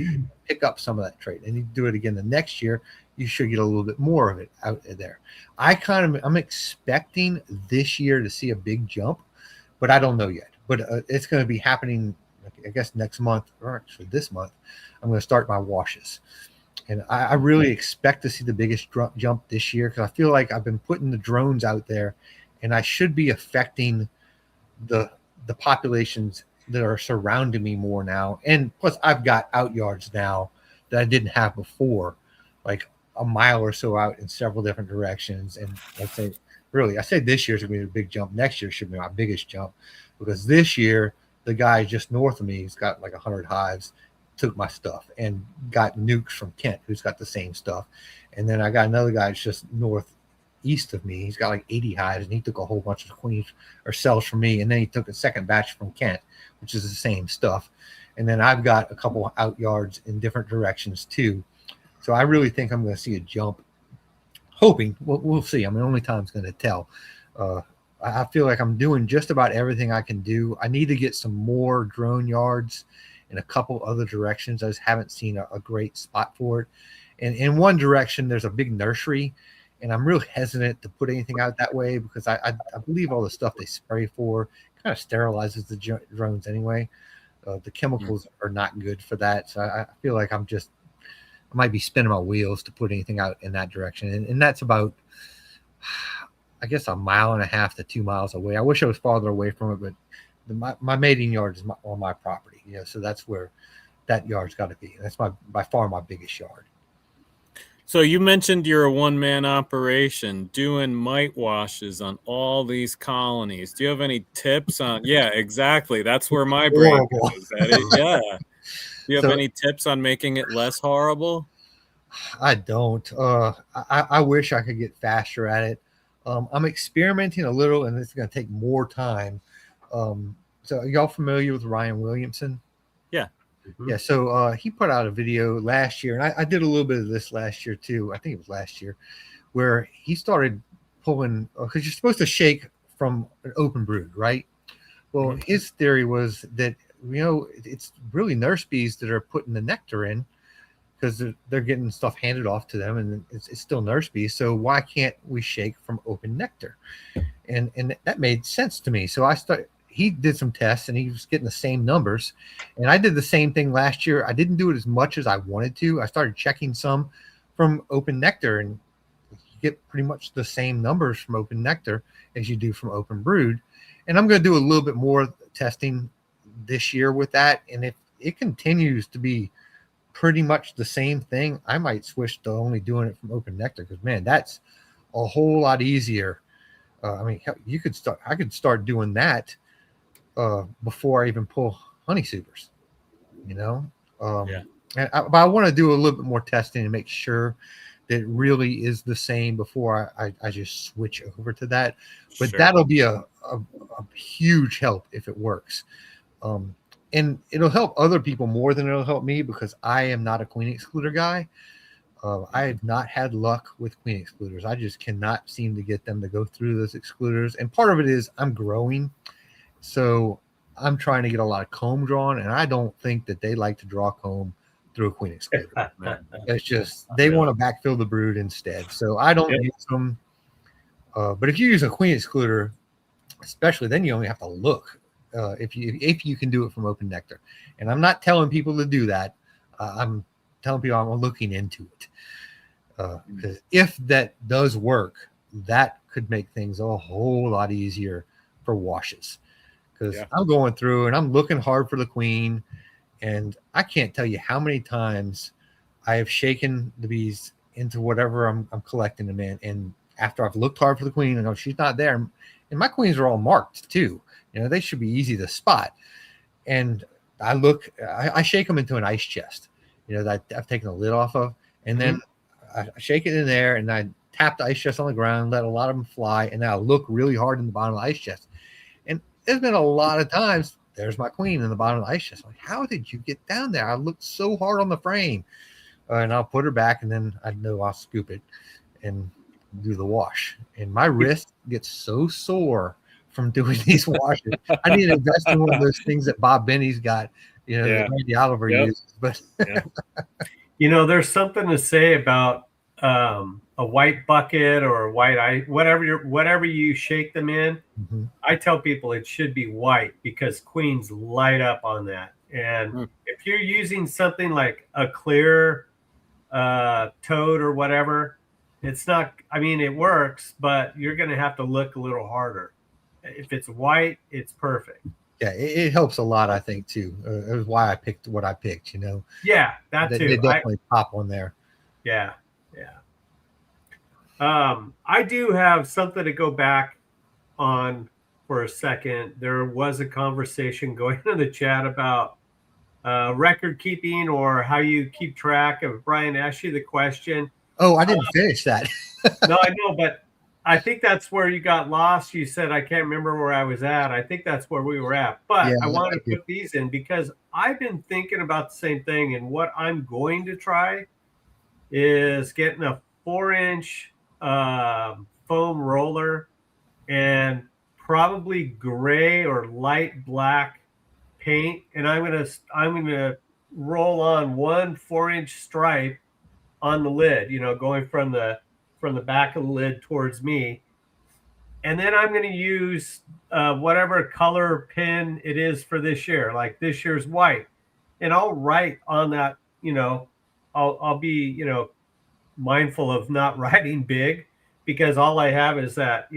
S3: pick up some of that trait. And you do it again the next year, you should get a little bit more of it out there. I'm expecting this year to see a big jump, but I don't know yet. But it's going to be happening, I guess, next month, or actually this month. I'm going to start my washes. And I really expect to see the biggest jump this year, because I feel like I've been putting the drones out there, and I should be affecting the populations that are surrounding me more now. And plus, I've got out yards now that I didn't have before, like a mile or so out in several different directions. And I say this year's going to be a big jump. Next year should be my biggest jump, because this year the guy just north of me has got like 100 hives. took my stuff and got nukes from Kent, who's got the same stuff. And then I got another guy that's just northeast of me. He's got like 80 hives, and he took a whole bunch of queens or cells from me. And then he took a second batch from Kent, which is the same stuff. And then I've got a couple out yards in different directions too. So I really think I'm going to see a jump. Hoping, we'll see. I mean, only time's going to tell. I feel like I'm doing just about everything I can do. I need to get some more drone yards in a couple other directions. I just haven't seen a great spot for it. And in one direction, there's a big nursery, and I'm real hesitant to put anything out that way because I believe all the stuff they spray for kind of sterilizes the drones anyway. The chemicals are not good for that. So I feel like I might be spinning my wheels to put anything out in that direction. And that's about, I guess, 1.5 miles to 2 miles away. I wish I was farther away from it, but my mating yard is on my property. So that's where that yard's got to be. That's by far my biggest yard.
S2: So you mentioned you're a one-man operation doing mite washes on all these colonies. Do you have any tips on? Yeah, exactly. That's where my brain goes. Yeah. Do you have any tips on making it less horrible?
S3: I don't. I wish I could get faster at it. I'm experimenting a little, and it's going to take more time. So are y'all familiar with Ryan Williamson?
S2: Yeah.
S3: Mm-hmm. Yeah. So he put out a video last year, and I did a little bit of this last year too. I think it was last year, where he started pulling, because you're supposed to shake from an open brood, right? Well, his theory was that, it's really nurse bees that are putting the nectar in because they're getting stuff handed off to them, and it's still nurse bees. So why can't we shake from open nectar? And that made sense to me. So he did some tests, and he was getting the same numbers. And I did the same thing last year. I didn't do it as much as I wanted to. I started checking some from open nectar, and you get pretty much the same numbers from open nectar as you do from open brood. And I'm going to do a little bit more testing this year with that. And if it continues to be pretty much the same thing, I might switch to only doing it from open nectar, because man, that's a whole lot easier. I could start doing that before I even pull honey supers, but I want to do a little bit more testing and make sure that it really is the same before I just switch over to that. But that'll be a huge help if it works. And it'll help other people more than it'll help me, because I am not a queen excluder guy. I have not had luck with queen excluders. I just cannot seem to get them to go through those excluders. And part of it is I'm growing. So I'm trying to get a lot of comb drawn, and I don't think that they like to draw comb through a queen excluder. It's just they want to backfill the brood instead. So I don't use them. But if you use a queen excluder, especially, then you only have to look. If you can do it from open nectar. And I'm not telling people to do that. I'm telling people I'm looking into it. Because if that does work, that could make things a whole lot easier for washes. Because I'm going through and I'm looking hard for the queen, and I can't tell you how many times I have shaken the bees into whatever I'm collecting them in. And after I've looked hard for the queen, and oh, she's not there. And my queens are all marked too. They should be easy to spot. And I shake them into an ice chest, that I've taken the lid off of. And then I shake it in there, and I tap the ice chest on the ground, let a lot of them fly. And then I look really hard in the bottom of the ice chest. And there's been a lot of times, there's my queen in the bottom of the ice chest. I'm like, how did you get down there? I looked so hard on the frame. And I'll put her back, and then I know I'll scoop it and do the wash. And my wrist gets so sore from doing these washes. I need to invest in one of those things that Bob Benny's got, that Randy Oliver uses. But
S1: there's something to say about a white bucket or a white ice, whatever you shake them in. I tell people it should be white, because queens light up on that. And if you're using something like a clear toad or whatever, it's not. It works, but you're going to have to look a little harder. If it's white, it's perfect.
S3: Yeah, it helps a lot, I think, too. It was why I picked what I picked,
S1: Yeah, that too.
S3: They definitely pop on there.
S1: Yeah. I do have something to go back on for a second. There was a conversation going in the chat about record keeping or how you keep track of. Brian asked you the question.
S3: Oh, I didn't finish that.
S1: No, I know, but I think that's where you got lost. You said, I can't remember where I was at. I think that's where we were at. But
S3: Yeah,
S1: I wanted to
S3: did.
S1: put these in because I've been thinking about the same thing. And what I'm going to try is getting a 4-inch foam roller and probably gray or light black paint. And I'm gonna roll on one 4-inch stripe on the lid, going from the back of the lid towards me. And then I'm going to use whatever color pen it is for this year. Like this year's white, and I'll write on that. I'll be mindful of not writing big because all I have is that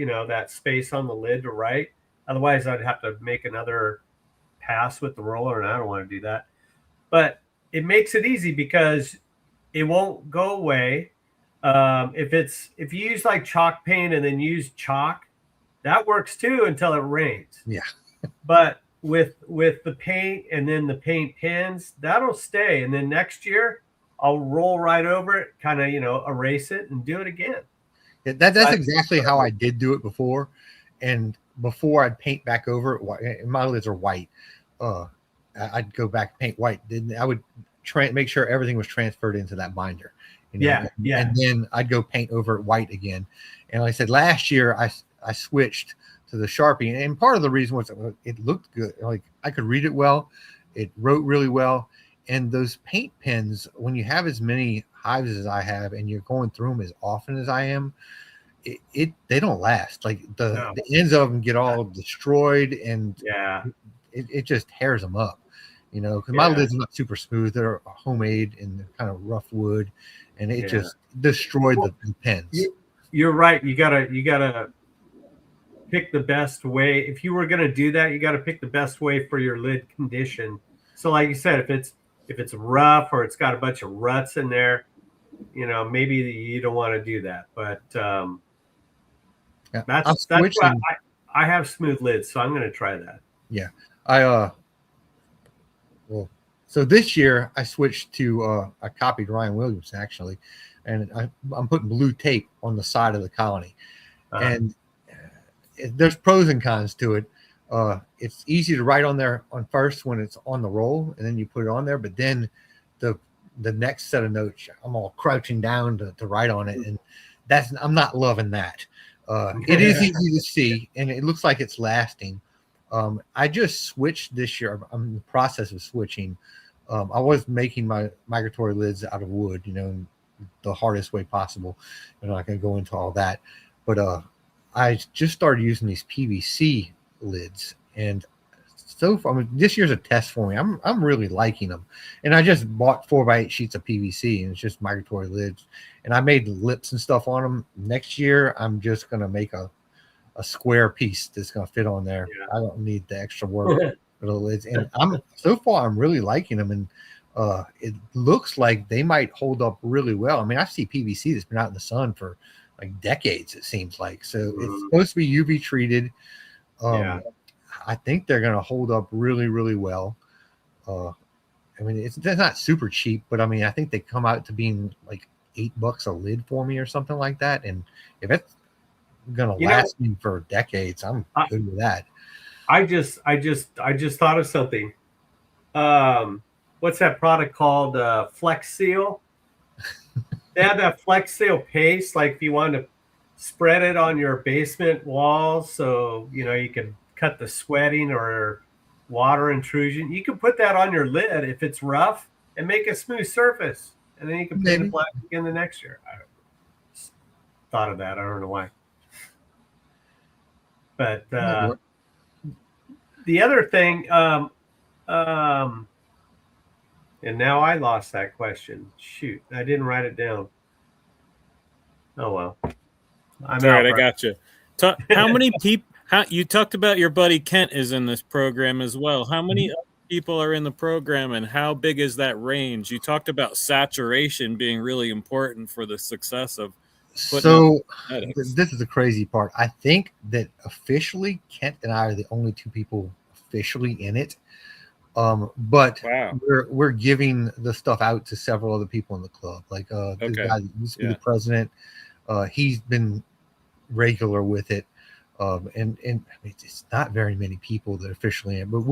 S1: space on the lid to write. Otherwise, I'd have to make another pass with the roller, and I don't want to do that. But it makes it easy because it won't go away. If you use like chalk paint and then use chalk, that works too until it rains.
S3: Yeah.
S1: But with the paint and then the paint pens, that'll stay. And then next year, I'll roll right over it, kind of erase it and do it again.
S3: Yeah, that's exactly how I did do it before. And before I'd paint back over it, my lids are white. I'd go back and paint white. Then I would make sure everything was transferred into that binder.
S1: Yeah.
S3: And then I'd go paint over it white again. And like I said, last year I switched to the Sharpie, and part of the reason was it looked good. Like I could read it well, it wrote really well. And those paint pens, when you have as many hives as I have, and you're going through them as often as I am, they don't last. Like the ends of them get all destroyed, and it just tears them up. Because my lids are not super smooth; they're homemade and they're kind of rough wood, and it just destroyed the pens.
S1: You're right. You gotta pick the best way. If you were gonna do that, you got to pick the best way for your lid condition. So, like you said, if it's rough or it's got a bunch of ruts in there, maybe you don't want to do that. But that's why I have smooth lids, so I'm going to try that.
S3: Yeah, so this year I switched to I copied Ryan Williamson actually, and I'm putting blue tape on the side of the colony, and there's pros and cons to it. It's easy to write on there on first when it's on the roll, and then you put it on there. But then the next set of notes, I'm all crouching down to write on it, and I'm not loving that. It is easy to see, and it looks like it's lasting. I just switched this year. I'm in the process of switching. I was making my migratory lids out of wood, in the hardest way possible. I'm not going to go into all that, but I just started using these PVC lids, and so far, this year's a test for me. I'm really liking them, and I just bought 4x8 sheets of PVC, and it's just migratory lids, and I made lips and stuff on them. Next year, I'm just gonna make a square piece that's gonna fit on there. I don't need the extra work for the lids, and I'm really liking them, and it looks like they might hold up really well. I mean, I see PVC that's been out in the sun for like decades, it seems like. So it's supposed to be UV treated. I think they're going to hold up really, really well. I mean, they're not super cheap, but I mean, I think they come out to being like $8 a lid for me or something like that. And if it's going to last me for decades, I'm good with that.
S1: I just thought of something. What's that product called? Flex Seal. They have that Flex Seal paste. Like if you want to spread it on your basement walls, so you can cut the sweating or water intrusion. You can put that on your lid if it's rough and make a smooth surface, and then you can paint it black again the next year. I thought of that. I don't know why. But the other thing, and now I lost that question. Shoot, I didn't write it down. Oh well.
S2: All right, I got you. How many people? You talked about your buddy Kent is in this program as well. How many other people are in the program, and how big is that range? You talked about saturation being really important for the success of.
S3: So this is the crazy part. I think that officially Kent and I are the only two people officially in it. But
S2: Wow.
S3: we're giving the stuff out to several other people in the club. Like the
S2: Okay.
S3: guy that used to be
S2: Yeah.
S3: the president, he's been regular with it. And I mean, it's not very many people that officially in, but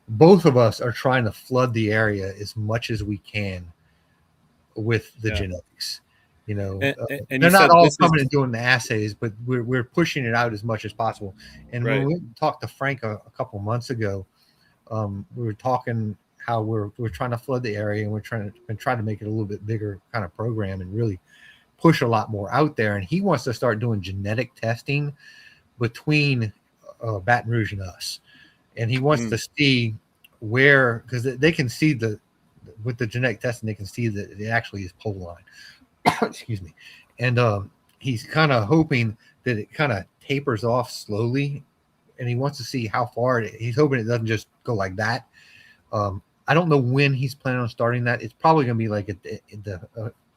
S3: both of us are trying to flood the area as much as we can with the
S2: Yeah.
S3: genetics. You know,
S2: And
S3: they're
S2: you
S3: not
S2: said
S3: all
S2: this
S3: coming
S2: is
S3: and doing the assays, but we're pushing it out as much as possible. And
S2: right.
S3: when we talked to Frank a couple months ago, we were talking how we're trying to flood the area, and we're trying to make it a little bit bigger kind of program and really push a lot more out there. And he wants to start doing genetic testing between Baton Rouge and us, and he wants to see where, because they can see with the genetic testing, they can see that it actually is pole line. Excuse me. And he's kind of hoping that it kind of tapers off slowly, and he wants to see how far he's hoping it doesn't just go like that. I don't know when he's planning on starting that. It's probably going to be like at the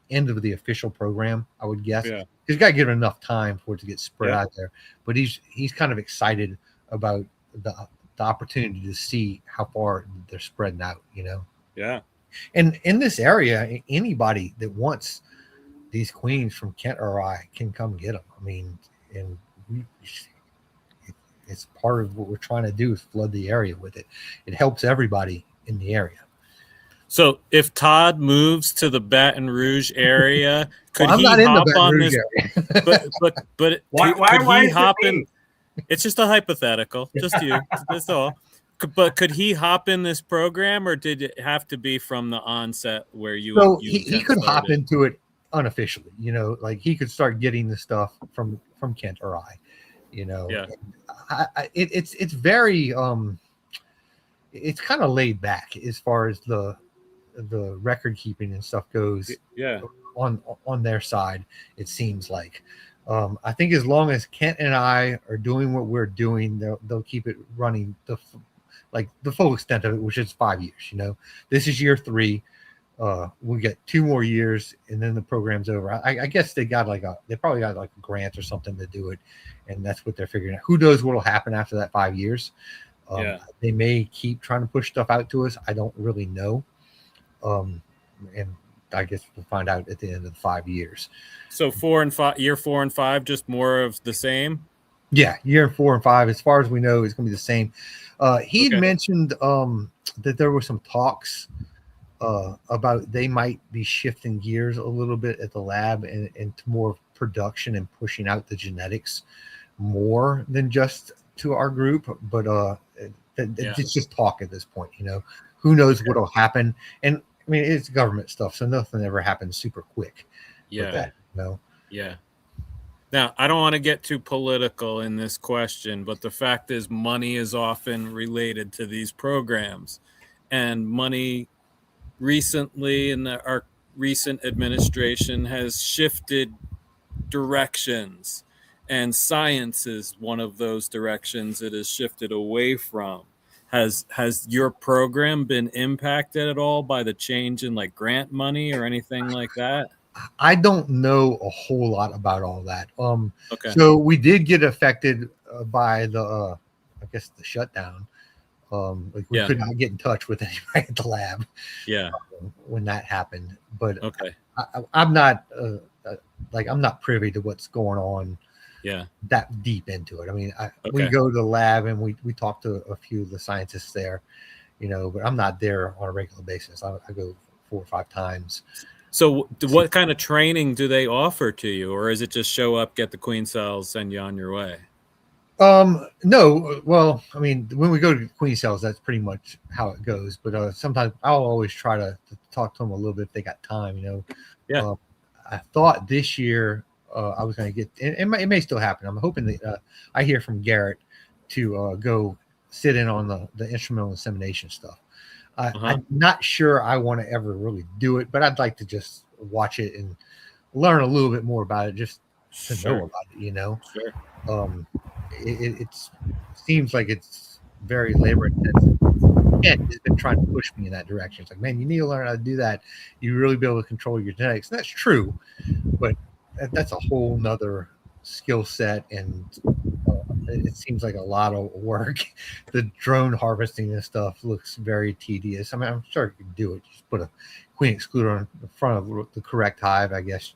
S3: end of the official program, I would guess.
S2: Yeah.
S3: He's got to give it enough time for it to get spread
S2: Yeah.
S3: out there. But he's kind of excited about the opportunity to see how far they're spreading out, you know.
S2: Yeah.
S3: And in this area, anybody that wants these queens from Kent or I can come get them. I mean, and it's part of what we're trying to do is flood the area with it. It helps everybody in the area.
S2: So if Todd moves to the Baton Rouge area, could
S3: I'm
S2: he
S3: not in the
S2: hop
S3: Baton
S2: on
S3: Rouge
S2: this?
S3: area.
S2: But
S1: Why
S2: could he
S1: is it
S2: hop
S1: me?
S2: in? It's just a hypothetical, just you. That's all. But could he hop in this program, or did it have to be from the onset where you?
S3: So
S2: you
S3: he could hop into it unofficially, you know, like he could start getting the stuff from Kent or I, you know.
S2: Yeah.
S3: It's very it's kind of laid back as far as the record keeping and stuff goes.
S2: Yeah.
S3: On their side, it seems like. I think as long as Kent and I are doing what we're doing, they'll keep it running the full extent of it, which is 5 years. You know, this is year 3. We'll get 2 more years, and then the program's over. I guess they probably got like a grant or something to do it, and that's what they're figuring out. Who knows what'll happen after that 5 years? They may keep trying to push stuff out to us. I don't really know. And I guess we'll find out at the end of the 5 years.
S2: So year 4 and 5, just more of the same.
S3: Yeah, year 4 and 5, as far as we know, is going to be the same. He had mentioned that there were some talks about they might be shifting gears a little bit at the lab and to more production and pushing out the genetics more than just to our group. But it's just talk at this point. You know, who knows what'll happen? And I mean, it's government stuff, so nothing ever happens super quick.
S2: Yeah.
S3: That, you know?
S2: Yeah. Now, I don't want to get too political in this question, but the fact is money is often related to these programs. And money recently in our recent administration has shifted directions. And science is one of those directions it has shifted away from. Has your program been impacted at all by the change in like grant money or anything like that?
S3: I don't know a whole lot about all that.
S2: Okay.
S3: So we did get affected by the, I guess the shutdown. Like we could not get in touch with anybody at the lab.
S2: Yeah.
S3: When that happened, but
S2: okay,
S3: I'm not I'm not privy to what's going on.
S2: Yeah.
S3: That deep into it. I mean, we go to the lab and we talk to a few of the scientists there, you know, but I'm not there on a regular basis. I go 4 or 5 times.
S2: So what kind of training do they offer to you, or is it just show up, get the queen cells, send you on your way?
S3: No. Well, I mean, when we go to queen cells, that's pretty much how it goes. But sometimes I'll always try to talk to them a little bit if they got time, you know.
S2: Yeah.
S3: I thought this year I was going to get, and it may still happen. I'm hoping that I hear from Garrett to go sit in on the instrumental insemination stuff. I'm not sure I want to ever really do it, but I'd like to just watch it and learn a little bit more about it, just to know about it, you know.
S2: Sure.
S3: It seems like it's very labor intensive. Ken has been trying to push me in that direction. It's like, man, you need to learn how to do that. You really be able to control your genetics. And that's true, but that's a whole nother skill set, and it seems like a lot of work. The drone harvesting and stuff looks very tedious. I mean, I'm sure you can do it. Just put a queen excluder on the front of the correct hive. I guess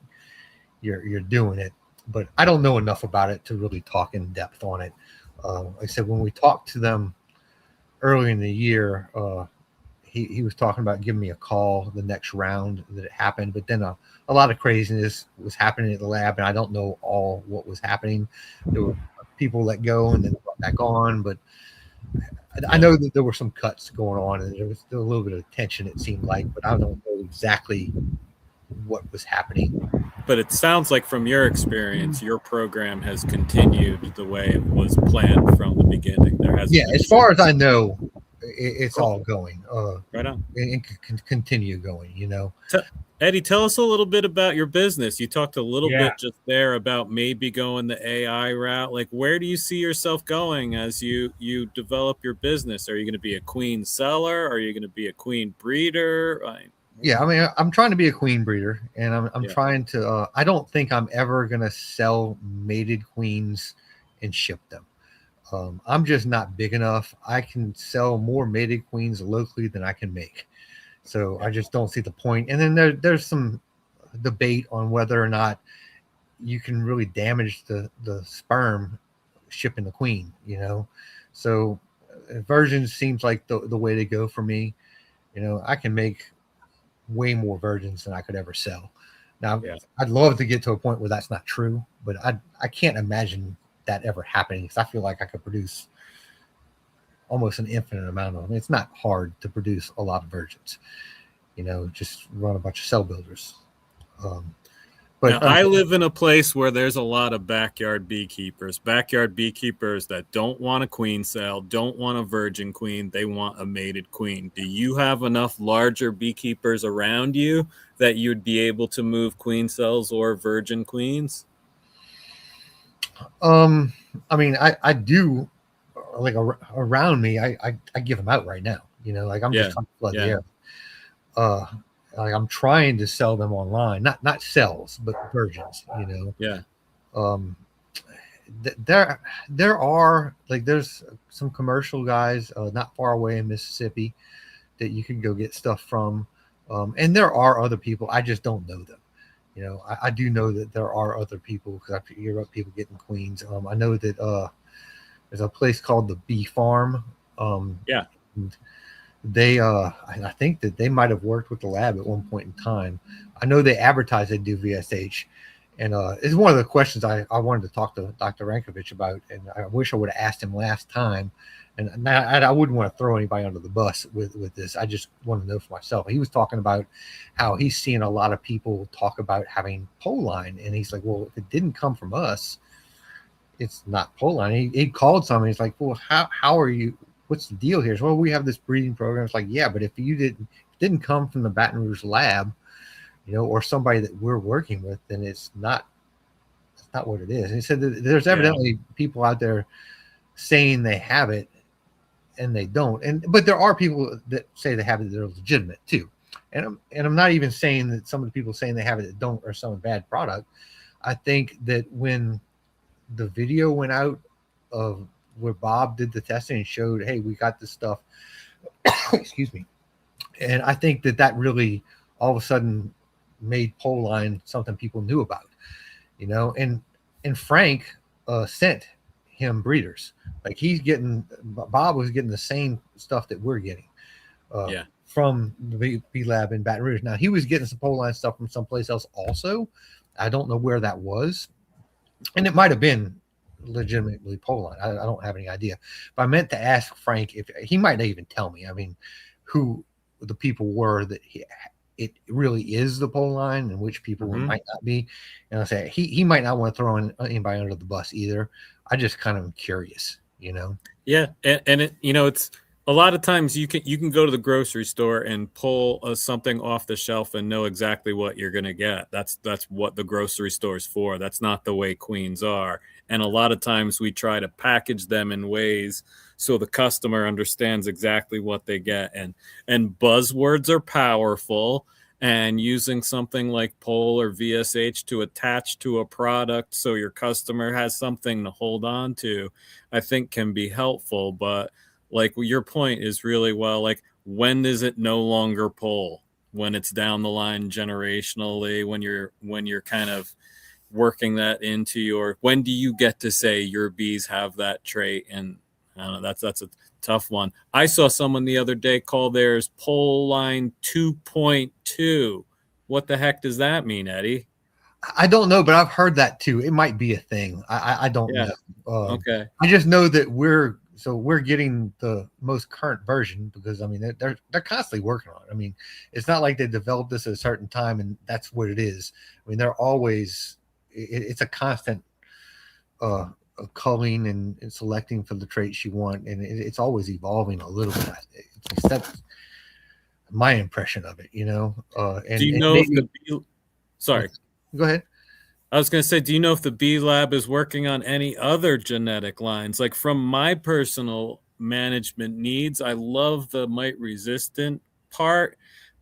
S3: you're doing it, but I don't know enough about it to really talk in depth on it. Like I said, when we talked to them early in the year, he was talking about giving me a call the next round that it happened, but then a lot of craziness was happening at the lab, and I don't know all what was happening. There were people let go and then brought back on, but I know that there were some cuts going on, and there was still a little bit of tension, it seemed like, but I don't know exactly what was happening.
S2: But it sounds like from your experience, your program has continued the way it was planned from the beginning. There has
S3: as far as I know, it's all going.
S2: Right on.
S3: And can continue going, you know.
S2: Eddie, tell us a little bit about your business. You talked a little
S1: Yeah.
S2: bit just there about maybe going the AI route. Like, where do you see yourself going as you develop your business? Are you going to be a queen seller? Are you going to be a queen breeder?
S3: Yeah, I mean, I'm trying to be a queen breeder, and I'm
S2: Yeah.
S3: trying to. I don't think I'm ever gonna sell mated queens and ship them. I'm just not big enough. I can sell more mated queens locally than I can make, so I just don't see the point. And then there's some debate on whether or not you can really damage the sperm shipping the queen. You know, so virgins seems like the way to go for me. You know, I can make way more virgins than I could ever sell. Now, I'd love to get to a point where that's not true, but I can't imagine that ever happening, because I feel like I could produce almost an infinite amount of them. It's not hard to produce a lot of virgins, you know, just run a bunch of cell builders. But
S2: now, I live in a place where there's a lot of backyard beekeepers that don't want a queen cell, don't want a virgin queen. They want a mated queen. Do you have enough larger beekeepers around you that you'd be able to move queen cells or virgin queens?
S3: I mean, I do, like around me, I give them out right now, you know, like I'm just trying to flood the air. Like I'm trying to sell them online, not cells, but virgins, you know.
S2: Yeah.
S3: There are, like, there's some commercial guys not far away in Mississippi that you can go get stuff from, and there are other people. I just don't know them. You know, I do know that there are other people, because I hear about people getting queens. I know that there's a place called the Bee Farm. And they I think that they might have worked with the lab at one point in time. I know they advertise they do VSH, and it's one of the questions I wanted to talk to Dr. Rankovich about, and I wish I would have asked him last time. And I wouldn't want to throw anybody under the bus with this. I just want to know for myself. He was talking about how he's seeing a lot of people talk about having pole line, and he's like, well, if it didn't come from us, it's not pole line. He called somebody. He's like, well, how are you? What's the deal here? So, well, we have this breeding program. It's like, yeah, but if it didn't come from the Baton Rouge lab, you know, or somebody that we're working with, then it's not what it is. And he said that there's evidently people out there saying they have it and they don't. But there are people that say they have it that are legitimate too. And I'm not even saying that some of the people saying they have it that don't are selling bad product. I think that when the video went out of where Bob did the testing and showed, hey, we got this stuff, excuse me, and I think that really all of a sudden made pole line something people knew about, you know. And Frank sent him breeders. Like Bob was getting the same stuff that we're getting from the bee lab in Baton Rouge. Now he was getting some pole line stuff from someplace else also. I don't know where that was, and it might have been legitimately pole line. I don't have any idea, but I meant to ask Frank if he might not even tell me. I mean, who the people were that it really is the pole line, and which people might not be. And I say he might not want to throw anybody under the bus either. I just kind of am curious, you know.
S2: Yeah, and it, you know, it's a lot of times you can go to the grocery store and pull something off the shelf and know exactly what you're going to get. That's what the grocery store is for. That's not the way queens are. And a lot of times we try to package them in ways so the customer understands exactly what they get. And buzzwords are powerful. and using something like Pole or VSH to attach to a product so your customer has something to hold on to, I think can be helpful. But like your point is really well, like when is it no longer Pole? When it's down the line generationally, when you're kind of working that into your, when do you get to say your bees have that trait? And I don't know, that's a tough one. I saw someone the other day call theirs Pole Line 2.2. What the heck does that mean, Eddie?
S3: I don't know, but I've heard that too. It might be a thing. I don't
S2: Yeah.
S3: know.
S2: Okay.
S3: I just know that we're getting the most current version because I mean they're constantly working on it. I mean, it's not like they developed this at a certain time and that's what it is. I mean, they're always it's a constant culling and selecting for the traits you want, and it's always evolving a little bit. That's my impression of it, you know. And
S2: do you know
S3: maybe,
S2: if the bee, sorry,
S3: go ahead.
S2: I was going to say, do you know if the Bee Lab is working on any other genetic lines? Like from my personal management needs, I love the mite resistant part,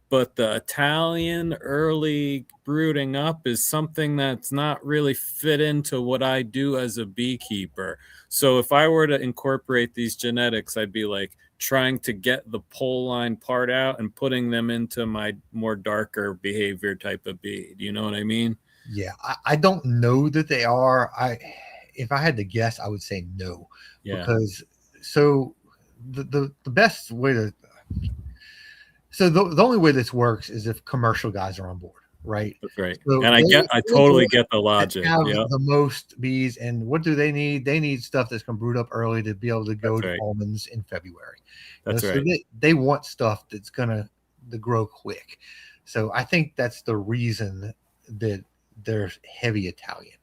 S2: but the Italian early brooding up is something that's not really fit into what I do as a beekeeper. So if I were to incorporate these genetics, I'd be like trying to get the pole line part out and putting them into my more darker behavior type of bee. Do you know what I mean?
S3: Yeah, I don't know that they are. If I had to guess, I would say no.
S2: Yeah.
S3: Because so the best way to the only way this works is if commercial guys are on board, right?
S2: That's right.
S3: So
S2: And I totally get the logic.
S3: Have
S2: Yep.
S3: the most bees, and what do they need? They need stuff that's going to brood up early to be able to go
S2: That's
S3: to
S2: right.
S3: almonds in February.
S2: That's
S3: so
S2: right.
S3: they want stuff that's going to grow quick. So I think that's the reason that they're heavy Italian.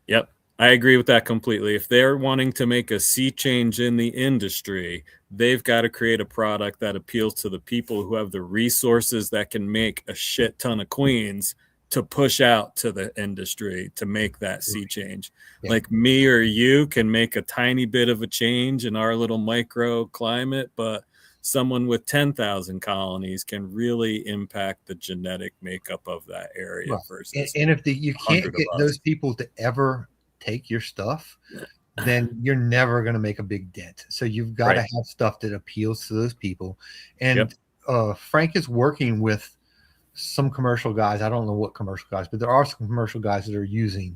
S2: Yep. I agree with that completely. If they're wanting to make a sea change in the industry, they've got to create a product that appeals to the people who have the resources that can make a shit ton of queens to push out to the industry to make that sea change.
S3: Yeah.
S2: Like me or you can make a tiny bit of a change in our little microclimate, but someone with 10,000 colonies can really impact the genetic makeup of that area
S3: Right.
S2: versus
S3: And if you can't
S2: 100
S3: get
S2: of us.
S3: those people to ever take your stuff, then you're never going to make a big dent. So you've got to have stuff that appeals to those people. And Frank is working with some commercial guys. I don't know what commercial guys, but there are some commercial guys that are using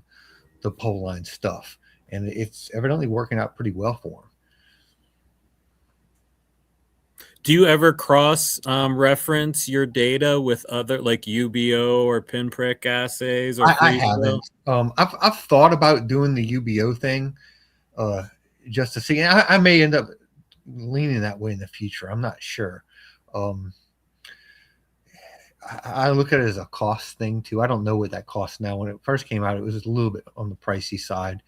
S3: the pole line stuff, and it's evidently working out pretty well for them.
S2: Do you ever cross reference your data with other like UBO or pinprick assays? Or
S3: I haven't. I've thought about doing the UBO thing just to see. And I may end up leaning that way in the future. I'm not sure. I look at it as a cost thing too. I don't know what that costs now. When it first came out, it was a little bit on the pricey side.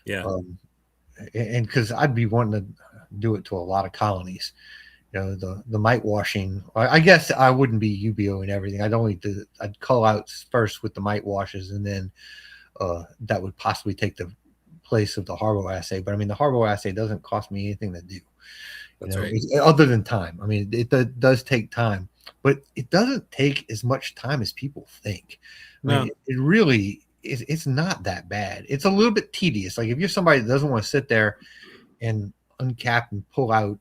S2: Yeah.
S3: And because I'd be wanting to do it to a lot of colonies. You know, the mite washing, I guess I wouldn't be UBO and everything. I'd call out first with the mite washes, and then that would possibly take the place of the Harbo assay. But I mean, the Harbo assay doesn't cost me anything to do.
S2: That's right.
S3: Other than time. I mean, it does take time, but it doesn't take as much time as people think. I mean, it really is. It's not that bad. It's a little bit tedious. Like if you're somebody that doesn't want to sit there and uncap and pull out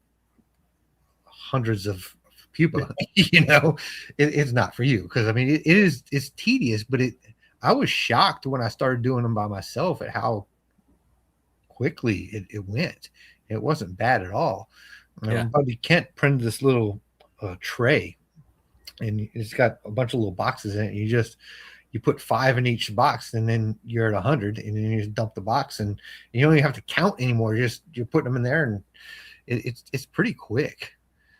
S3: hundreds of pupa, it's not for you. Because I mean, it's tedious, but I was shocked when I started doing them by myself at how quickly it went. It wasn't bad at all. Buddy Kent printed this little tray, and it's got a bunch of little boxes in it. You put 5 in each box, and then you're at 100, and then you just dump the box, and you don't even have to count anymore. You're putting them in there, and it's pretty quick.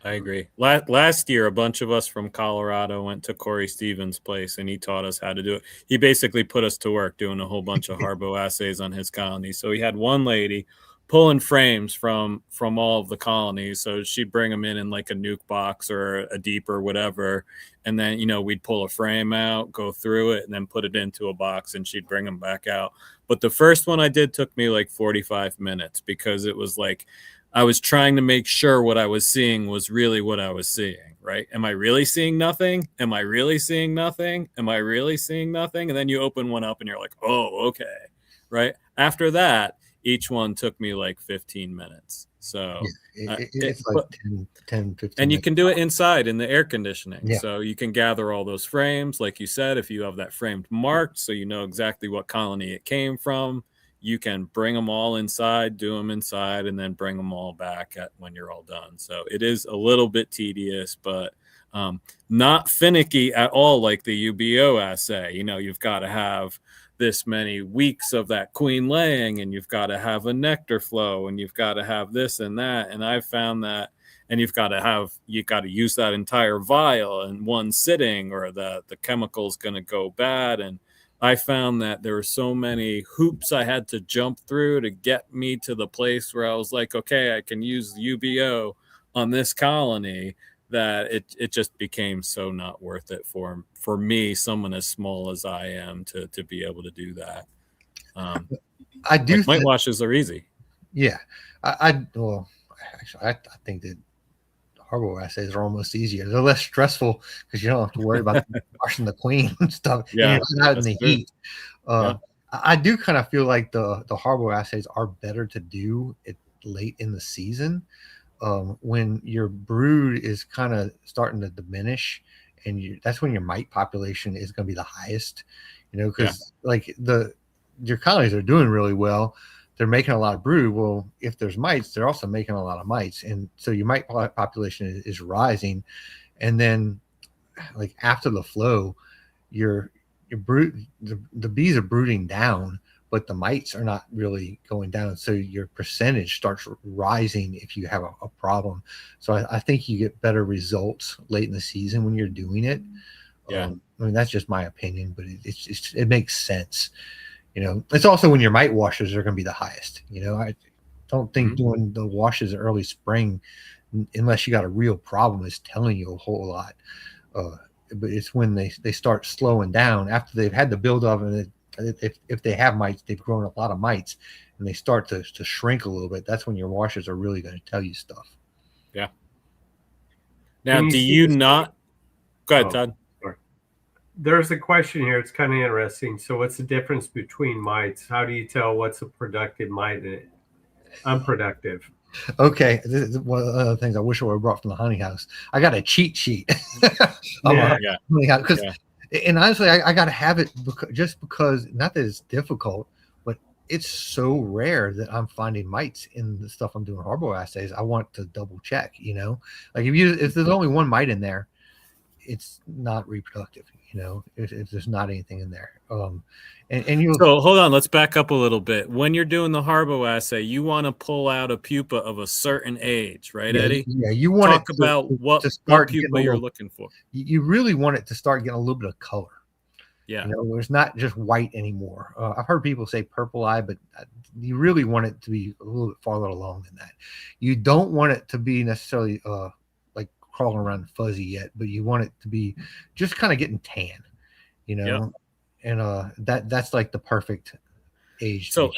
S2: I agree. Last year, a bunch of us from Colorado went to Corey Stevens' place, and he taught us how to do it. He basically put us to work doing a whole bunch of Harbo assays on his colony. So he had one lady pulling frames from all of the colonies. So she'd bring them in like a nuke box or a deep or whatever. And then, we'd pull a frame out, go through it, and then put it into a box, and she'd bring them back out. But the first one I did took me like 45 minutes because it was like, I was trying to make sure what I was seeing was really what I was seeing, right? Am I really seeing nothing? Am I really seeing nothing? Am I really seeing nothing? And then you open one up and you're like, oh, okay, right? After that, each one took me like 15 minutes. So
S3: it's like 10, 15
S2: and you
S3: minutes.
S2: can do it inside in the air conditioning.
S3: Yeah.
S2: So you can gather all those frames. Like you said, if you have that framed marked, so you know exactly what colony it came from, you can bring them all inside, do them inside, and then bring them all back when you're all done. So it is a little bit tedious, but not finicky at all like the UBO assay. You know, you've got to have this many weeks of that queen laying, and you've got to have a nectar flow, and you've got to have this and that. And I've found that, and you've got to use that entire vial in one sitting, or the chemical's going to go bad. And I found that there were so many hoops I had to jump through to get me to the place where I was like, okay, I can use the UBO on this colony, that it just became so not worth it for me, someone as small as I am, to be able to do that.
S3: I do
S2: like mite washes are easy.
S3: Yeah. Well, actually, I think that harbor assays are almost easier. They're less stressful because you don't have to worry about washing the queen and stuff.
S2: Yeah,
S3: and you're not out in the
S2: true.
S3: heat. I do kind of feel like the harbor assays are better to do it late in the season, when your brood is kind of starting to diminish, and that's when your mite population is going to be the highest. You know, because like your colonies are doing really well. They're making a lot of brood. Well, if there's mites, they're also making a lot of mites. And so your mite population is rising. And then like after the flow, your brood, the bees are brooding down, but the mites are not really going down. So your percentage starts rising if you have a problem. So I think you get better results late in the season when you're doing it.
S2: Yeah.
S3: I mean, that's just my opinion, but it makes sense. You know, it's also when your mite washes are going to be the highest. You know, I don't think doing the washes in early spring, unless you got a real problem, is telling you a whole lot. But it's when they start slowing down after they've had the buildup, and if they have mites, they've grown a lot of mites, and they start to shrink a little bit. That's when your washes are really going to tell you stuff.
S2: Yeah. Now, do you not? Go ahead, Todd.
S1: There's a question here. It's kind of interesting. So what's the difference between mites? How do you tell what's a productive mite and unproductive?
S3: Okay. This is one of the other things I wish I would have brought from the honey house. I got a cheat sheet. Because and honestly, I got to have it because not that it's difficult, but it's so rare that I'm finding mites in the stuff I'm doing harbor assays. I want to double check, you know, like if there's only one mite in there, it's not reproductive. You know, if there's not anything in there. So
S2: hold on, let's back up a little bit. When you're doing the Harbo assay, you want to pull out a pupa of a certain age, right, Eddie?
S3: Yeah, you want
S2: talk about what pupa you're looking for.
S3: You really want it to start getting a little bit of color.
S2: Yeah,
S3: you know, it's not just white anymore. I've heard people say purple eye, but you really want it to be a little bit farther along than that. You don't want it to be necessarily like crawling around fuzzy yet, but you want it to be just kind of getting tan, you know. And that's like the perfect age.
S2: So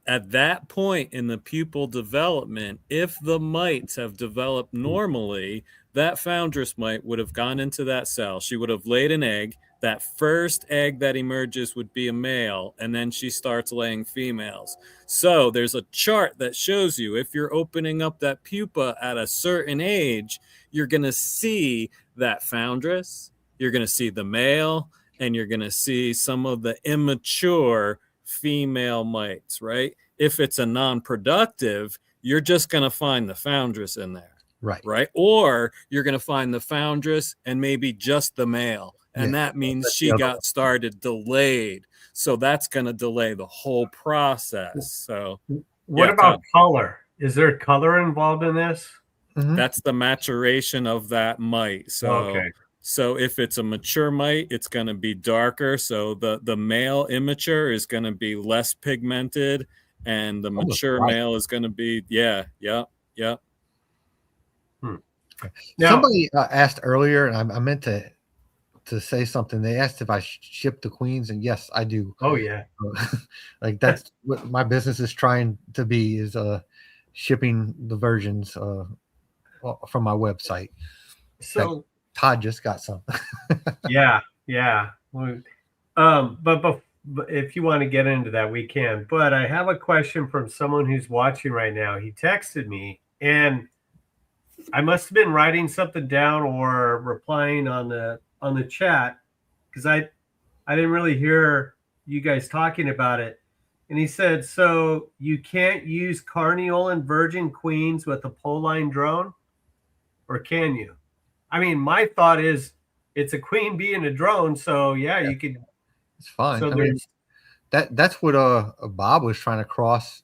S2: at that point in the pupal development, if the mites have developed normally, that foundress mite would have gone into that cell. She would have laid an egg. That first egg that emerges would be a male, and then she starts laying females. So there's a chart that shows you if you're opening up that pupa at a certain age, you're going to see that foundress, you're going to see the male, and you're going to see some of the immature female mites, right? If it's a non-productive, you're just going to find the foundress in there. Right. Or you're going to find the foundress and maybe just the male. And that means she got started delayed. So that's going to delay the whole process. So
S1: what about color? Is there color involved in this?
S2: That's the maturation of that mite. So if it's a mature mite, it's going to be darker. So the male immature is going to be less pigmented, and the mature male is going to be,
S3: Now, somebody asked earlier, and I meant to say something. They asked if I ship the queens, and yes, I do.
S1: Oh yeah,
S3: like that's what my business is trying to be, is shipping the versions from my website.
S1: So
S3: Todd just got some.
S1: yeah. But if you want to get into that, we can. But I have a question from someone who's watching right now. He texted me, and I must have been writing something down or replying on the chat because I didn't really hear you guys talking about it. And he said, so you can't use Carniolan Virgin Queens with a Poline drone, or can you? I mean, my thought is it's a queen bee and a drone, so yeah. You could.
S3: It's fine.
S1: So
S3: I mean, that's what Bob was trying to cross.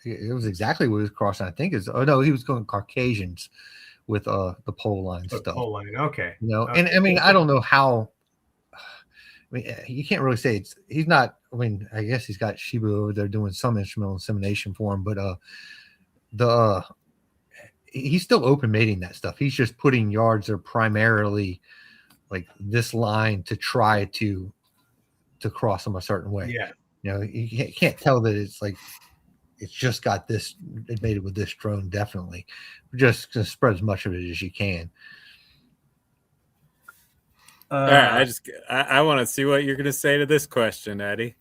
S3: It was exactly what he was crossing. I think he was going Caucasians with the pole line stuff.
S1: Pole line, okay.
S3: Okay. And I mean, I don't know how. I mean, you can't really say he's not. I mean, I guess he's got Shiba over there doing some instrumental insemination for him, but he's still open mating that stuff. He's just putting yards that are primarily like this line to try to cross them a certain way.
S1: Yeah.
S3: You can't tell that it's like it's just got this. It made it with this drone. Definitely, just to spread as much of it as you can.
S2: All right, I want to see what you're going to say to this question, Eddie.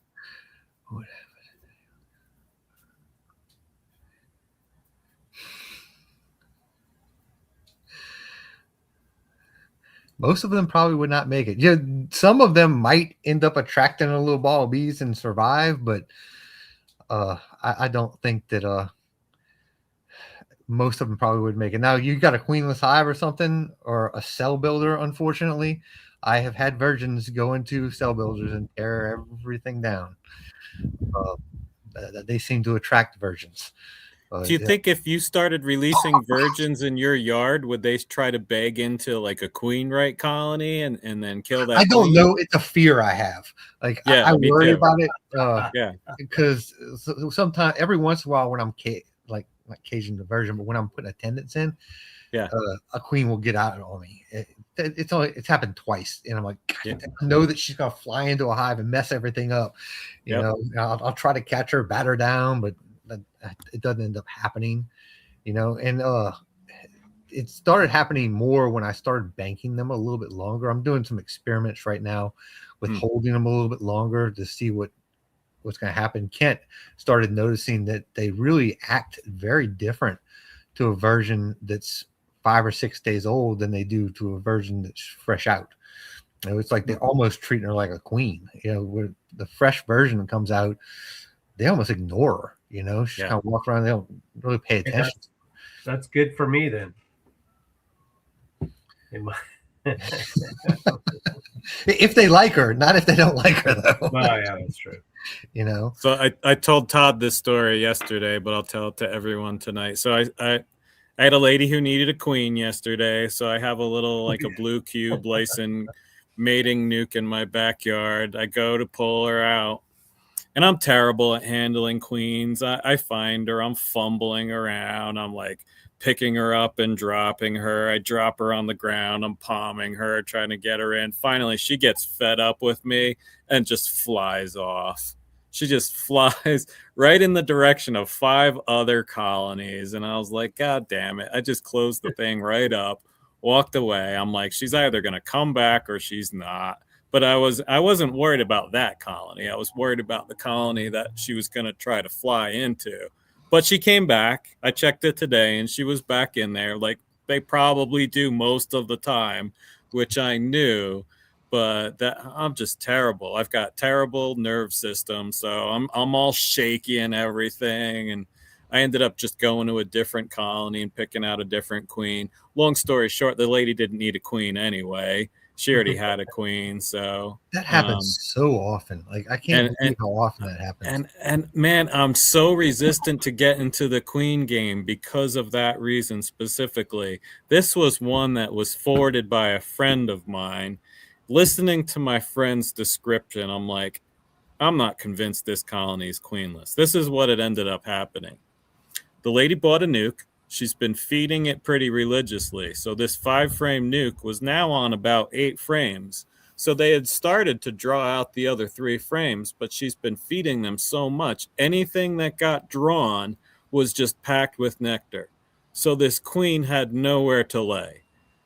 S3: Most of them probably would not make it. Yeah, some of them might end up attracting a little ball of bees and survive, but I don't think that most of them probably would make it. Now, you got a queenless hive or something, or a cell builder, unfortunately. I have had virgins go into cell builders and tear everything down. They seem to attract virgins.
S2: Do you think if you started releasing virgins in your yard, would they try to beg into like a queen right colony and then kill that?
S3: I don't know. It's a fear I have. Like,
S2: yeah,
S3: I worry
S2: too.
S3: about it. Because sometimes, every once in a while, when I'm not caging the virgin, but when I'm putting attendants in, a queen will get out on me. It's happened twice, and I'm like, I know that she's gonna fly into a hive and mess everything up. You know, I'll try to catch her, bat her down, but it doesn't end up happening. And it started happening more when I started banking them a little bit longer. I'm doing some experiments right now with holding them a little bit longer to see what's going to happen. Kent started noticing that they really act very different to a version that's 5 or 6 days old than they do to a version that's fresh out. It's like they're almost treating her like a queen. When the fresh version that comes out, they almost ignore her. She kind of walk around. They don't really pay attention.
S1: That's good for me then.
S3: If they like her, not if they don't like her, though.
S1: Well, yeah, that's true.
S2: So I told Todd this story yesterday, but I'll tell it to everyone tonight. So I had a lady who needed a queen yesterday. So I have a little, like a blue cube Lyson mating nuke in my backyard. I go to pull her out. And I'm terrible at handling queens. I find her. I'm fumbling around. I'm like picking her up and dropping her. I drop her on the ground. I'm palming her, trying to get her in. Finally, she gets fed up with me and just flies off. She just flies right in the direction of 5 other colonies. And I was like, God damn it. I just closed the thing right up, walked away. I'm like, she's either going to come back or she's not. But I wasn't worried about that colony. I was worried about the colony that she was going to try to fly into. But she came back. I checked it today, and she was back in there like they probably do most of the time, which I knew. But I'm just terrible. I've got terrible nerve system, so I'm all shaky and everything. And I ended up just going to a different colony and picking out a different queen. Long story short, the lady didn't need a queen anyway. She already had a queen, so
S3: that happens so often. Like, I can't believe how often that happens.
S2: And man, I'm so resistant to get into the queen game because of that reason specifically. This was one that was forwarded by a friend of mine. Listening to my friend's description, I'm like, I'm not convinced this colony is queenless. This is what it ended up happening. The lady bought a nuke. She's been feeding it pretty religiously. So this 5-frame nuke was now on about 8 frames. So they had started to draw out the other 3 frames, but she's been feeding them so much. Anything that got drawn was just packed with nectar. So this queen had nowhere to lay.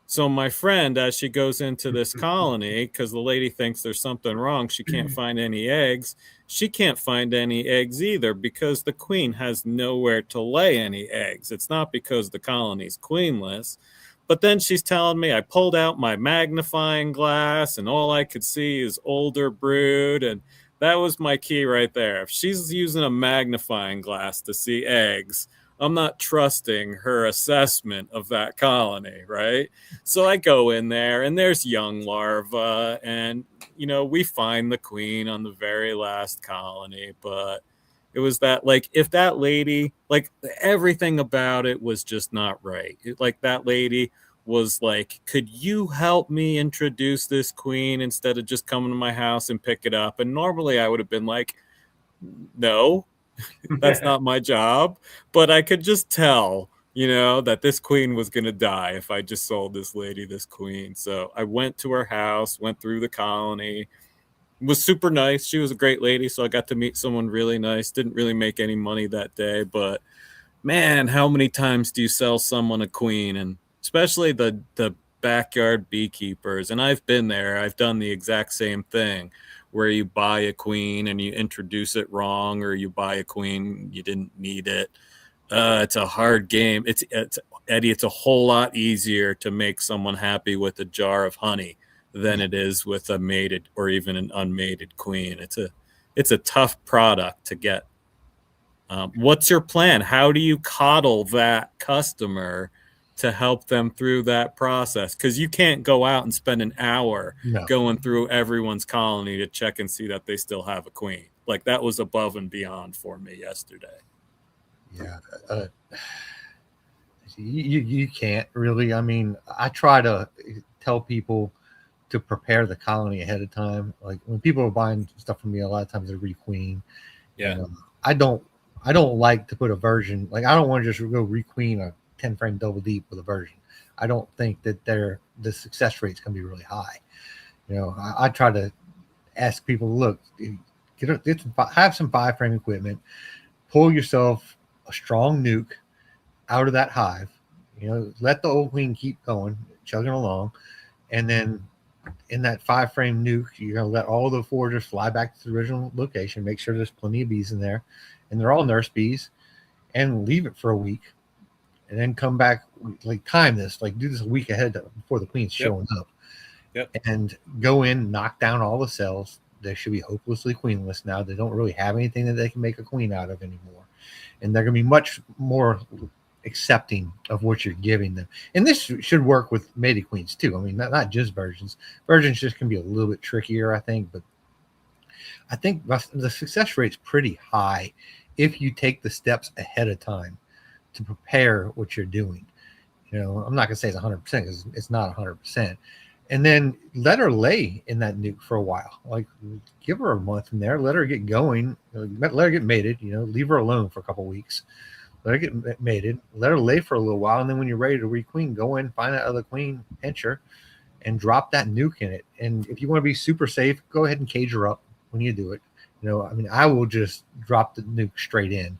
S2: So my friend, as she goes into this colony, because the lady thinks there's something wrong, she can't find any eggs. She can't find any eggs either because the queen has nowhere to lay any eggs. It's not because the colony's queenless. But then she's telling me I pulled out my magnifying glass and all I could see is older brood. And that was my key right there. If she's using a magnifying glass to see eggs, I'm not trusting her assessment of that colony, right? So I go in there and there's young larvae and, we find the queen on the very last colony. But it was that, like, if that lady, like, everything about it was just not right. Like, that lady was like, could you help me introduce this queen instead of just coming to my house and pick it up? And normally I would have been like, no, that's not my job. But I could just tell, that this queen was going to die if I just sold this lady this queen. So I went to her house, went through the colony, was super nice. She was a great lady. So I got to meet someone really nice. Didn't really make any money that day, but man, how many times do you sell someone a queen? And especially the backyard beekeepers. And I've been there. I've done the exact same thing where you buy a queen and you introduce it wrong, or you buy a queen, you didn't need it. It's a hard game. It's Eddie, it's a whole lot easier to make someone happy with a jar of honey than it is with a mated or even an unmated queen. It's a tough product to get. What's your plan? How do you coddle that customer to help them through that process? Because you can't go out and spend an hour going through everyone's colony to check and see that they still have a queen. Like, that was above and beyond for me yesterday.
S3: Yeah. You can't really. I mean, I try to tell people to prepare the colony ahead of time. Like, when people are buying stuff from me, a lot of times they requeen.
S2: Yeah.
S3: And, I don't like to put a version. Like, I don't want to just go requeen a 10 frame double deep with a version. I don't think that the success rate's going to be really high. I try to ask people, look, have some 5 frame equipment, pull yourself a strong nuke out of that hive, let the old queen keep going, chugging along. And then in that 5 frame nuke, you're going to let all the foragers fly back to the original location, make sure there's plenty of bees in there, and they're all nurse bees, and leave it for a week, and then come back, like, time this, like, do this a week ahead before the queen's showing up. And go in, knock down all the cells. They should be hopelessly queenless now. They don't really have anything that they can make a queen out of anymore, and they're going to be much more accepting of what you're giving them. And this should work with mated queens too. I mean, not just virgins. Virgins just can be a little bit trickier, I think, but I think the success rate's pretty high if you take the steps ahead of time to prepare what you're doing. I'm not gonna say it's 100% because it's not 100%. And then let her lay in that nuke for a while. Like, give her a month in there, let her get going, let her get mated, leave her alone for a couple weeks. Let her get mated, let her lay for a little while, and then when you're ready to requeen, go in, find that other queen, pinch her, and drop that nuke in it. And if you want to be super safe, go ahead and cage her up when you do it. I mean, I will just drop the nuke straight in.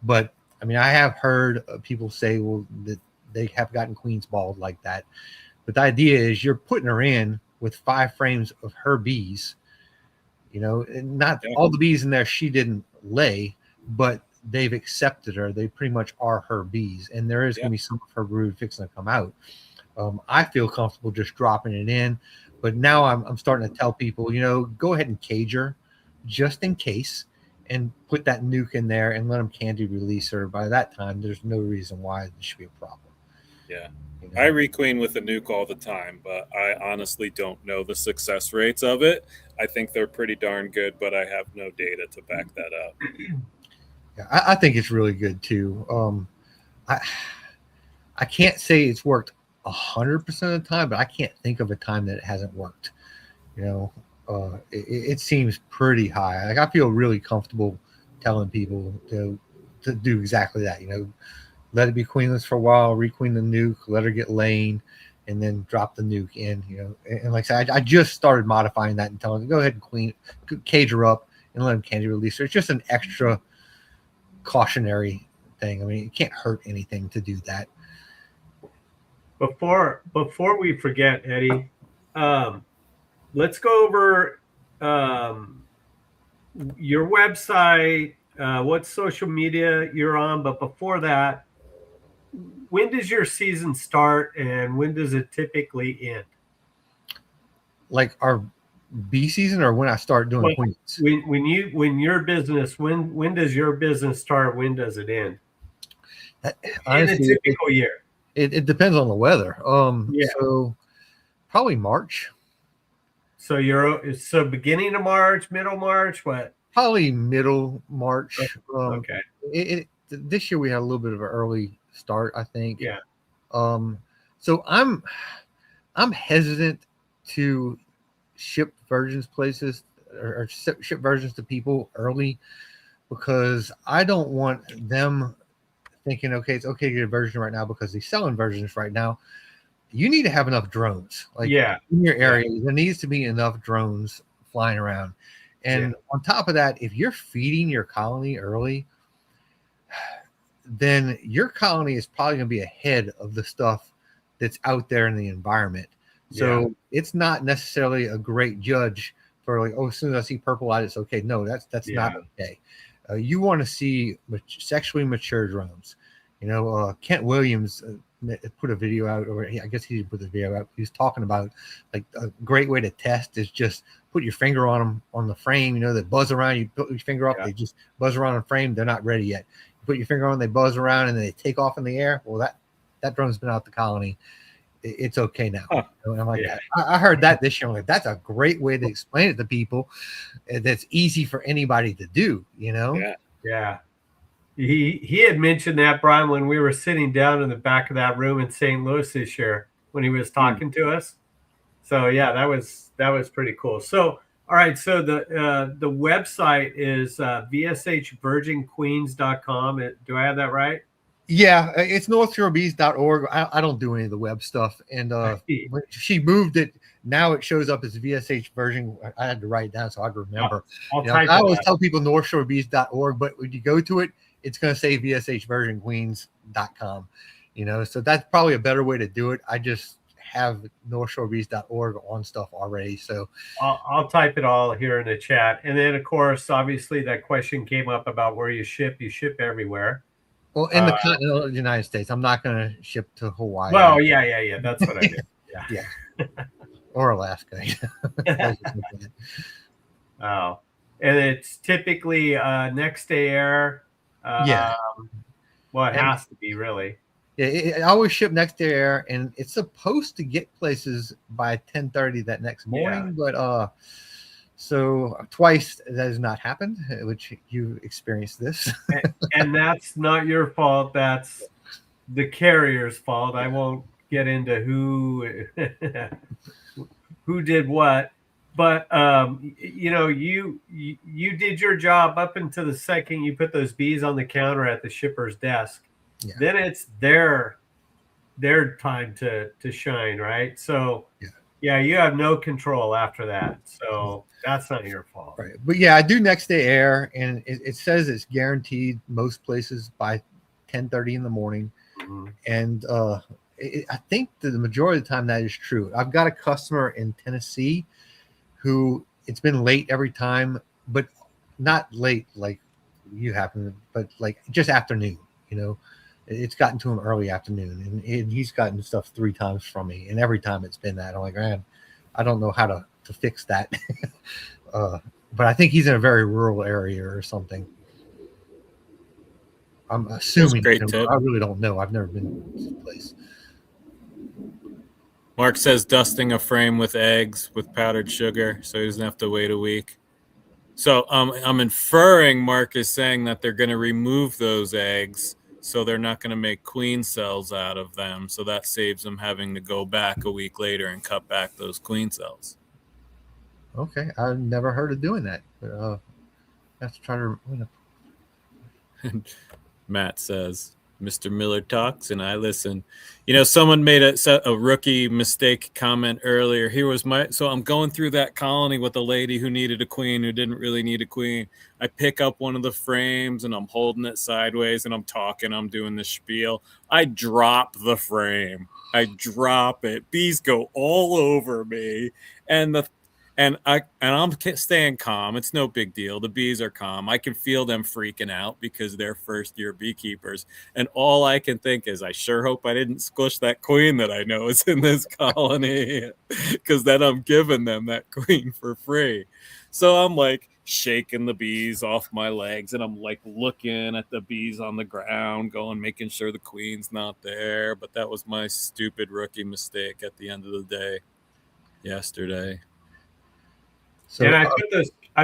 S3: But, I mean, I have heard people say, well, that they have gotten queens bald like that. But the idea is you're putting her in with 5 frames of her bees, and not all the bees in there she didn't lay, but they've accepted her. They pretty much are her bees, and there is going to be some of her brood fixing to come out. I feel comfortable just dropping it in, but now I'm starting to tell people, go ahead and cage her just in case, and put that nuke in there and let them candy release her. By that time, there's no reason why this should be a problem.
S2: Yeah. I requeen with a nuke all the time, but I honestly don't know the success rates of it. I think they're pretty darn good, but I have no data to back that up.
S3: Yeah, I think it's really good too. I can't say it's worked 100% of the time, but I can't think of a time that it hasn't worked. It seems pretty high. Like, I feel really comfortable telling people to do exactly that. Let it be queenless for a while, requeen the nuke, let her get laying, and then drop the nuke in. And like I said, I just started modifying that and telling them, go ahead and cage her up and let them candy release her. It's just an extra cautionary thing. I mean, it can't hurt anything to do that.
S1: Before we forget, Eddie, let's go over your website, what social media you're on. But before that, when does your season start and when does it typically end?
S3: Like our bee season, or when I start doing
S1: Well,
S3: queens?
S1: when your business, when does your business start? When does it end?
S3: Honestly,
S1: in a typical year.
S3: It depends on the weather.
S1: Yeah.
S3: So probably March.
S1: So beginning of March, middle March, what?
S3: Probably middle March.
S1: Okay.
S3: This year we had a little bit of an early start, I think.
S1: Yeah.
S3: So I'm hesitant to ship versions places or ship versions to people early because I don't want them thinking, okay, it's okay to get a version right now because they're selling versions right now. You need to have enough drones. Like in your area, there needs to be enough drones flying around. And on top of that, if you're feeding your colony early, then your colony is probably going to be ahead of the stuff that's out there in the environment. So it's not necessarily a great judge for like, oh, as soon as I see purple light, it's okay. No, that's not okay. You want to see sexually mature drones. You know, Kent Williams put a video out, or I guess he didn't put the video out. He was talking about like a great way to test is just put your finger on them on the frame. You know, they buzz around. You put your finger up, they just buzz around the frame. They're not ready yet. You put your finger on, they buzz around, and then they take off in the air. Well, that drone's been out the colony. It's okay now.
S2: Huh.
S3: And I'm like, I heard that this year. I'm like, that's a great way to explain it to people. That's easy for anybody to do. You know?
S1: Yeah. He had mentioned that, Brian, when we were sitting down in the back of that room in St. Louis this year when he was talking to us. So yeah, that was pretty cool. So all right, so the website is vshvirginqueens.com. Do I have that right?
S3: Yeah, it's northshorebees.org. I don't do any of the web stuff. And when she moved it, now it shows up as VSH Virgin. I had to write it down so I could remember. I always tell people northshorebees.org, but when you go to it, it's going to say vshvirginqueens.com. You know, so that's probably a better way to do it. I just have northshorebees.org on stuff already. So
S1: I'll type it all here in the chat. And then, of course, obviously that question came up about where you ship. You ship everywhere.
S3: Well, in the continental United States, I'm not going to ship to Hawaii.
S1: Well, yeah. That's what I meant.
S3: Yeah. Or Alaska.
S1: Oh, and it's typically next day air. Well, it has to be really.
S3: Yeah, I always ship next day air, and it's supposed to get places by 10:30 that next morning. But so twice that has not happened, which you experienced this.
S1: and that's not your fault. That's the carrier's fault. I won't get into who did what, but you did your job up until the second you put those bees on the counter at the shipper's desk. Yeah. Then it's their time to shine, right? So you have no control after that. So that's not your fault.
S3: Right. But yeah, I do next day air, and it says it's guaranteed most places by 10:30 in the morning. Mm-hmm. And I think that the majority of the time that is true. I've got a customer in Tennessee who it's been late every time, but not late like you happen, but like just afternoon, you know. It's gotten to him early afternoon, and he's gotten stuff 3 times from me, and every time it's been that. I'm like, man, I don't know how to fix that. But I think he's in a very rural area or something. I'm assuming.
S2: Great tip.
S3: I really don't know. I've never been to this place.
S2: Mark says dusting a frame with eggs with powdered sugar so he doesn't have to wait a week. So I'm inferring Mark is saying that they're going to remove those eggs, so they're not going to make queen cells out of them. So that saves them having to go back a week later and cut back those queen cells.
S3: Okay, I've never heard of doing that. But, have to try to.
S2: Matt says, Mr. Miller talks and I listen. Someone made a rookie mistake comment earlier. So I'm going through that colony with a lady who needed a queen who didn't really need a queen. I pick up one of the frames and I'm holding it sideways and I'm talking. I'm doing the spiel. I drop the frame. I drop it. Bees go all over me, and I'm staying calm. It's no big deal. The bees are calm. I can feel them freaking out because they're first-year beekeepers. And all I can think is, I sure hope I didn't squish that queen that I know is in this colony, because then I'm giving them that queen for free. So I'm like shaking the bees off my legs, and I'm like looking at the bees on the ground, making sure the queen's not there. But that was my stupid rookie mistake at the end of the day yesterday.
S1: So, and I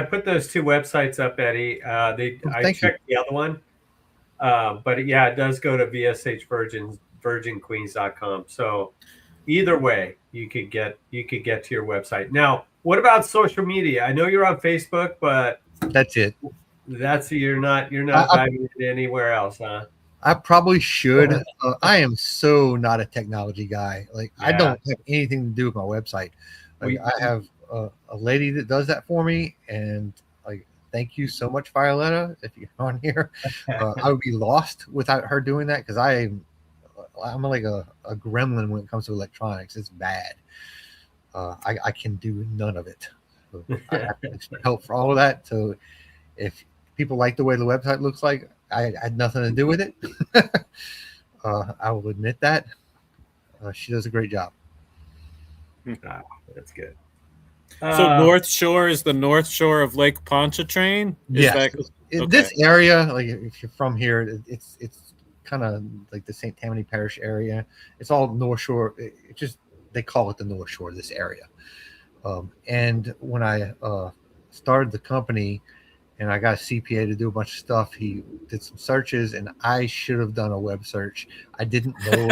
S1: put those two websites up, Eddie. I checked the other one, but yeah, it does go to virginqueens.com. So either way, you could get to your website. Now, what about social media? I know you're on Facebook, but
S3: that's it.
S1: You're not diving into anywhere else, huh?
S3: I probably should. I am so not a technology guy. Like, yeah. I don't have anything to do with my website. Like, I have a lady that does that for me, and like, thank you so much, Violetta, if you're on here. I would be lost without her doing that, because I'm like a gremlin when it comes to electronics. It's bad. I can do none of it. So I have to expect help for all of that. So if people like the way the website looks like, I had nothing to do with it. I will admit that. She does a great job.
S1: That's good.
S2: So North Shore is the North Shore of Lake Pontchartrain?
S3: Yes. This area, like if you're from here, it's kind of like the St. Tammany Parish area. It's all North Shore. They call it the North Shore, this area. And when I started the company and I got a CPA to do a bunch of stuff, he did some searches, and I should have done a web search. I didn't know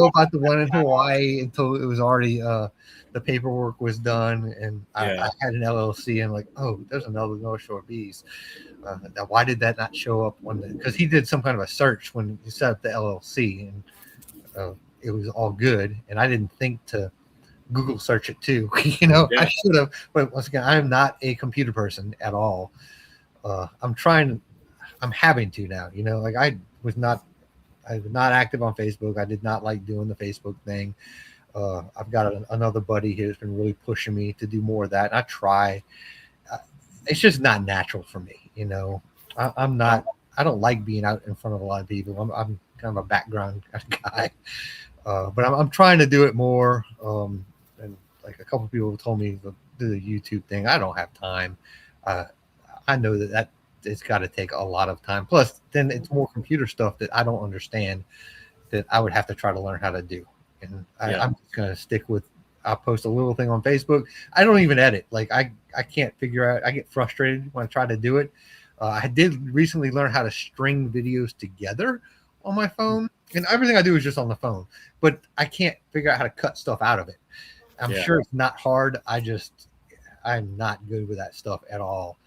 S3: about the one in Hawaii until it was already the paperwork was done, and I had an LLC, and like, oh, there's another North Shore Bees. Now, why did that not show up because he did some kind of a search when he set up the LLC, and it was all good, and I didn't think to Google search it too. I should have, but once again, I am not a computer person at all. I'm having to now, like I was not active on Facebook. I did not like doing the Facebook thing. I've got another buddy who's been really pushing me to do more of that. And I try. It's just not natural for me. I'm not. I don't like being out in front of a lot of people. I'm kind of a background kind of guy. But I'm trying to do it more. And like a couple of people told me to do the YouTube thing. I don't have time. I know that it's got to take a lot of time. Plus, then it's more computer stuff that I don't understand that I would have to try to learn how to do. And I'm just going to stick with, I'll post a little thing on Facebook. I don't even edit. Like I can't figure out, I get frustrated when I try to do it. I did recently learn how to string videos together on my phone, and everything I do is just on the phone, but I can't figure out how to cut stuff out of it. I'm sure it's not hard. I'm not good with that stuff at all.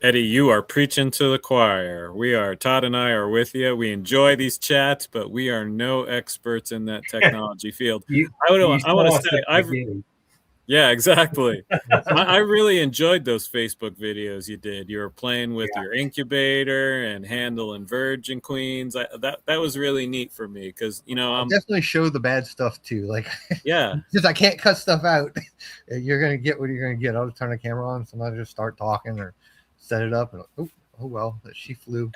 S2: Eddie, you are preaching to the choir. Todd and I are with you. We enjoy these chats, but we are no experts in that technology field. I want to say, yeah, exactly. I really enjoyed those Facebook videos you did. You were playing with your incubator and handling virgin queens. That was really neat for me because,
S3: I'll definitely show the bad stuff too. Like, because I can't cut stuff out. You're going to get what you're going to get. I'll just turn the camera on. Sometimes just start talking or set it up, and oh well, she flew.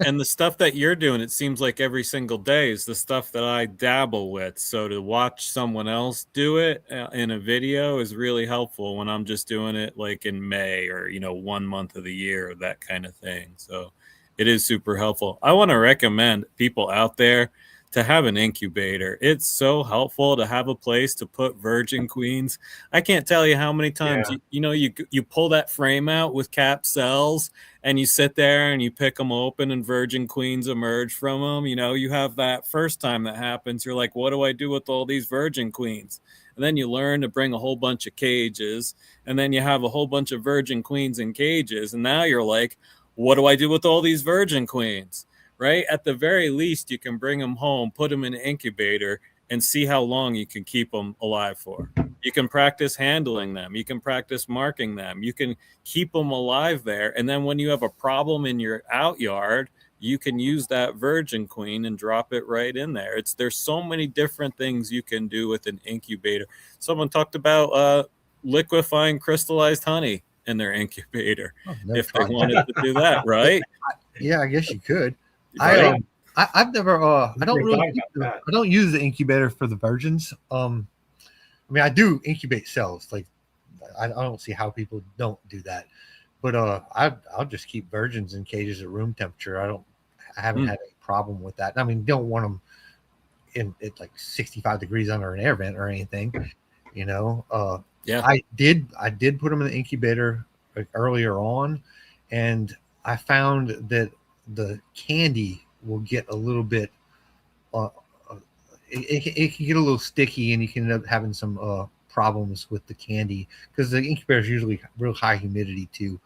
S2: And the stuff that you're doing, it seems like every single day is the stuff that I dabble with. So to watch someone else do it in a video is really helpful when I'm just doing it like in May or 1 month of the year, that kind of thing. So it is super helpful. I want to recommend people out there to have an incubator. It's so helpful to have a place to put virgin queens. I can't tell you how many times you pull that frame out with capped cells and you sit there and you pick them open and virgin queens emerge from them. You have that first time that happens. You're like, what do I do with all these virgin queens? And then you learn to bring a whole bunch of cages, and then you have a whole bunch of virgin queens in cages. And now you're like, what do I do with all these virgin queens? right? At the very least, you can bring them home, put them in an incubator, and see how long you can keep them alive for. You can practice handling them. You can practice marking them. You can keep them alive there. And then when you have a problem in your out yard, you can use that virgin queen and drop it right in there. There's so many different things you can do with an incubator. Someone talked about liquefying crystallized honey in their incubator if they wanted to do that, right?
S3: Yeah, I guess you could.
S2: Right?
S3: I've never I don't
S1: Never
S3: really
S1: thought about
S3: I don't use the incubator for the virgins. I mean, I do incubate cells. Like I don't see how people don't do that. But I'll just keep virgins in cages at room temperature. I haven't had a problem with that. I mean, don't want them at like 65 degrees under an air vent or anything, you know.
S2: Yeah.
S3: I did put them in the incubator earlier on, and I found that the candy will get a little bit it can get a little sticky, and you can end up having some problems with the candy because the incubator is usually real high humidity too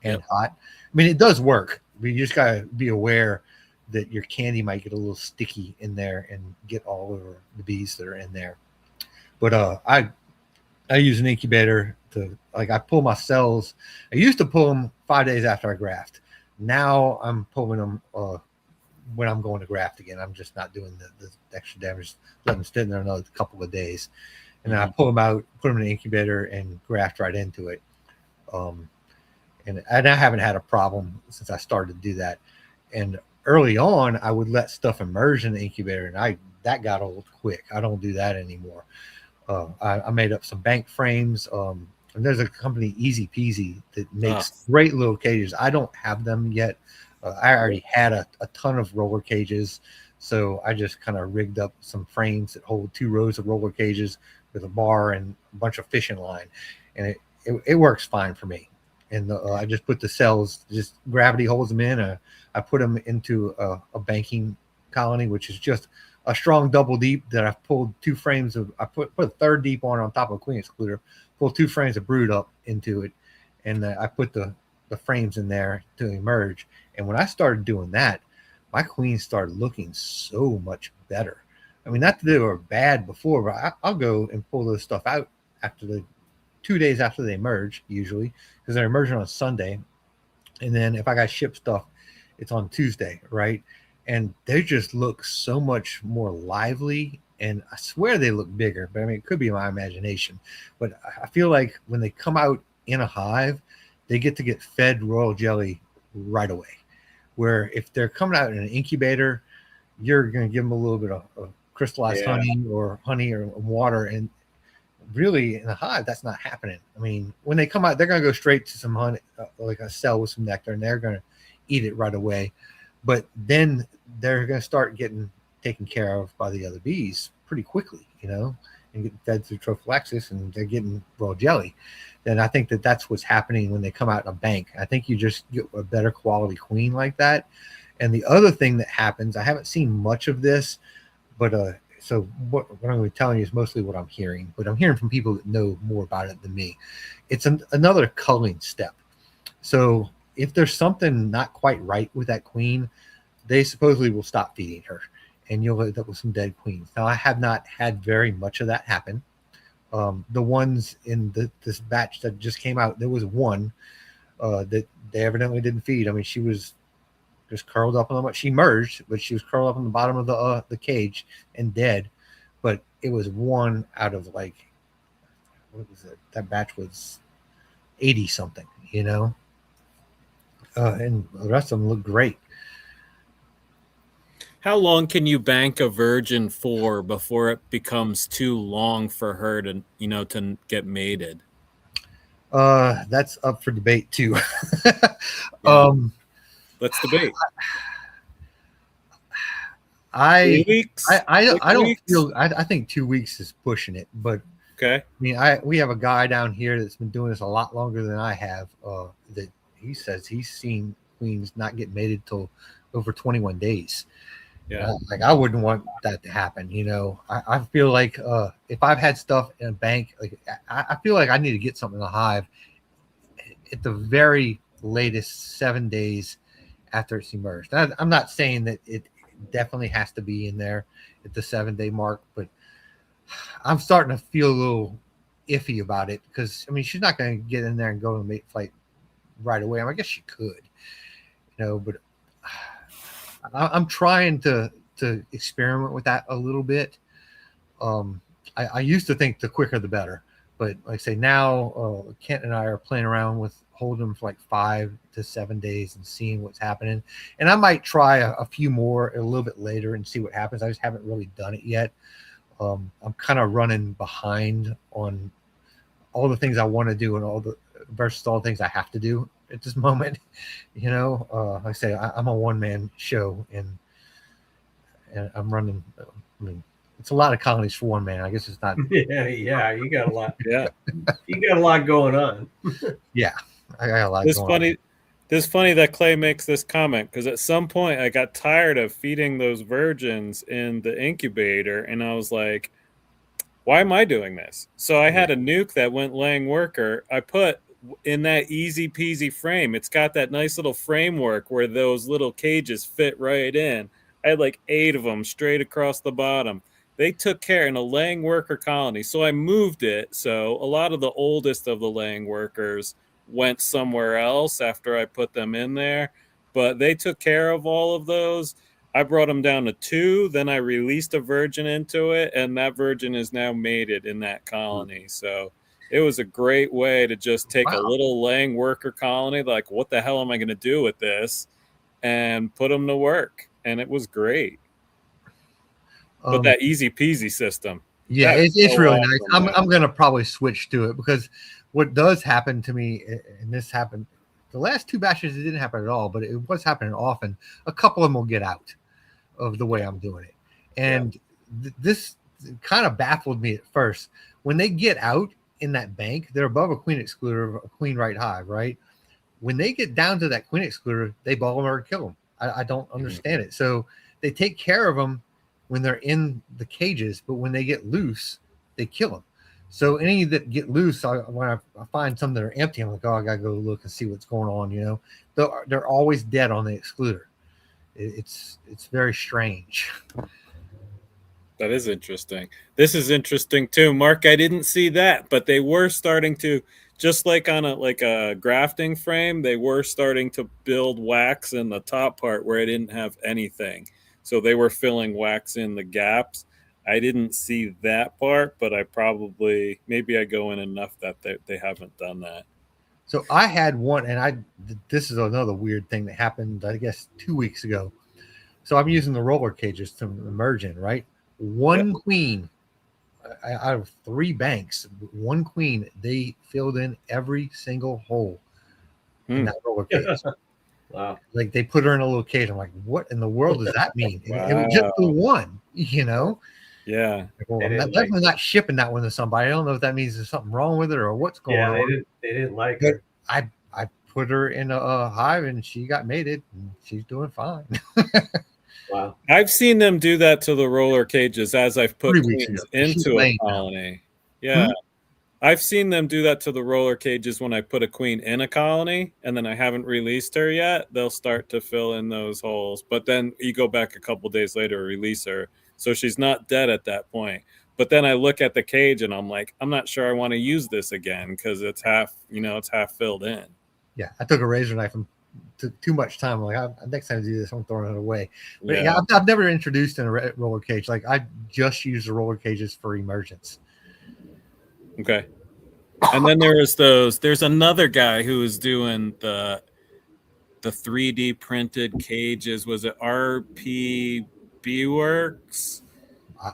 S3: and hot. I mean, it does work, but you just gotta be aware that your candy might get a little sticky in there and get all over the bees that are in there. But I use an incubator to, like, I pull my cells. I used to pull them 5 days after I graft. Now I'm pulling them when I'm going to graft again. I'm just not doing the extra damage, letting them sit in there another couple of days. And then I pull them out, put them in the incubator, and graft right into it. And I haven't had a problem since I started to do that. And early on, I would let stuff immerse in the incubator, and that got old quick. I don't do that anymore. I made up some bank frames. And there's a company, Easy Peasy, that makes great little cages. I don't have them yet. I already had a ton of roller cages, so I just kind of rigged up some frames that hold 2 rows of roller cages with a bar and a bunch of fishing line, and it works fine for me. And I just put the cells, just gravity holds them in. I put them into a banking colony, which is just a strong double deep that I've pulled 2 frames of. I put a third deep on top of a queen excluder, pulled 2 frames of brood up into it, and I put the frames in there to emerge. And when I started doing that, my queens started looking so much better. I mean, not that they were bad before, but I'll go and pull those stuff out after 2 days after they emerge, usually, because they're emerging on Sunday. And then if I got ship stuff, it's on Tuesday, right? And they just look so much more lively, and I swear they look bigger, but I mean, it could be my imagination. But I feel like when they come out in a hive, they get fed royal jelly right away. Where if they're coming out in an incubator, you're going to give them a little bit of crystallized honey or water, and really in a hive, that's not happening. I mean, when they come out, they're going to go straight to some honey, like a cell with some nectar, and they're going to eat it right away. But then they're going to start getting taken care of by the other bees pretty quickly, you know, and get fed through trophallaxis, and they're getting royal jelly. Then I think that's what's happening when they come out in a bank. I think you just get a better quality queen like that. And the other thing that happens, I haven't seen much of this, but so what I'm going to be telling you is mostly what I'm hearing, but I'm hearing from people that know more about it than me. It's another culling step. So if there's something not quite right with that queen, they supposedly will stop feeding her, and you'll end up with some dead queens. Now, I have not had very much of that happen. The ones in this batch that just came out, there was one that they evidently didn't feed. I mean, she was just curled up on the. She merged, but she was curled up on the bottom of the cage and dead. But it was one out of, like, what was it? That batch was 80 something, you know. And the rest of them look great.
S2: How long can you bank a virgin for before it becomes too long for her to, to get mated?
S3: That's up for debate too.
S2: Let's debate.
S3: 3
S2: weeks?
S3: I don't feel. I think 2 weeks is pushing it, but
S2: okay.
S3: I mean, we have a guy down here that's been doing this a lot longer than I have. That he says he's seen queens not get mated till over 21 days.
S2: Yeah,
S3: like I wouldn't want that to happen. You know, I feel like if I've had stuff in a bank, like I feel like I need to get something in the hive at the very latest 7 days after it's emerged. I'm not saying that it definitely has to be in there at the 7-day mark, but I'm starting to feel a little iffy about it because I mean she's not going to get in there and go to mate flight right away. I guess she could, but I'm trying to experiment with that a little bit. I used to think the quicker the better, but like I say now, Kent and I are playing around with holding them for like 5 to 7 days and seeing what's happening. And I might try a few more a little bit later and see what happens. I just haven't really done it yet. I'm kind of running behind on all the things I want to do and all the things I have to do at this moment. Like I say, I'm a one-man show and I'm running. I mean, it's a lot of colonies for one man. I guess it's not.
S1: Yeah, you got a lot.
S2: Yeah,
S1: you got a lot going on.
S3: Yeah, I got a lot.
S2: It's funny. It's funny that Clay makes this comment because at some point I got tired of feeding those virgins in the incubator, and I was like, "Why am I doing this?" So I had a nuke that went laying worker. I put in that easy peasy frame. It's got that nice little framework where those little cages fit right in. I had like 8 of them straight across the bottom. They took care in a laying worker colony. So I moved it. So a lot of the oldest of the laying workers went somewhere else after I put them in there. But they took care of all of those. I brought them down to 2. Then I released a virgin into it. And that virgin is now mated in that colony. So it was a great way to just take a little laying worker colony. Like, what the hell am I going to do with this? And put them to work. And it was great. But that easy peasy system.
S3: Yeah, it's really nice. I'm going to probably switch to it because what does happen to me, and this happened, the last 2 batches, it didn't happen at all, but it was happening often. A couple of them will get out of the way I'm doing it. And this kind of baffled me at first. When they get out in that bank, they're above a queen excluder, a queen right hive, right? When they get down to that queen excluder, they ball them or kill them. I don't understand it. So they take care of them when they're in the cages, but when they get loose, they kill them. So any that get loose, when I find some that are empty, I'm like, oh, I gotta go look and see what's going on. They're always dead on the excluder. It's very strange.
S2: That is interesting. This is interesting too, Mark. I didn't see that, but they were starting to, just like on a grafting frame, they were starting to build wax in the top part where I didn't have anything. So they were filling wax in the gaps. I didn't see that part, but maybe I go in enough that they haven't done that.
S3: So I had one, and this is another weird thing that happened, I guess, 2 weeks ago. So I'm using the roller cages to emerge in, right? One queen out of 3 banks, one queen, they filled in every single hole in that roller cage.
S1: Wow.
S3: Like they put her in a little cage. I'm like, what in the world does that mean?
S2: Wow.
S3: It was just the one,
S2: Yeah.
S3: Well, I'm definitely not shipping that one to somebody. I don't know if that means there's something wrong with it or what's going on.
S1: They didn't like her.
S3: I put her in a hive and she got mated and she's doing fine.
S1: Wow.
S2: I've seen them do that to the roller cages as I've put queens into a colony. Yeah. I've seen them do that to the roller cages when I put a queen in a colony and then I haven't released her yet. They'll start to fill in those holes. But then you go back a couple days later, release her. So she's not dead at that point. But then I look at the cage and I'm like, I'm not sure I want to use this again because it's half filled in.
S3: Yeah. I took a razor knife and took too much time. I'm like, next time I do this, I'm throwing it away. But I've never introduced in a roller cage. Like I just use the roller cages for emergence.
S2: Okay. And then there's another guy who is doing the 3D printed cages. Was it RPB Works?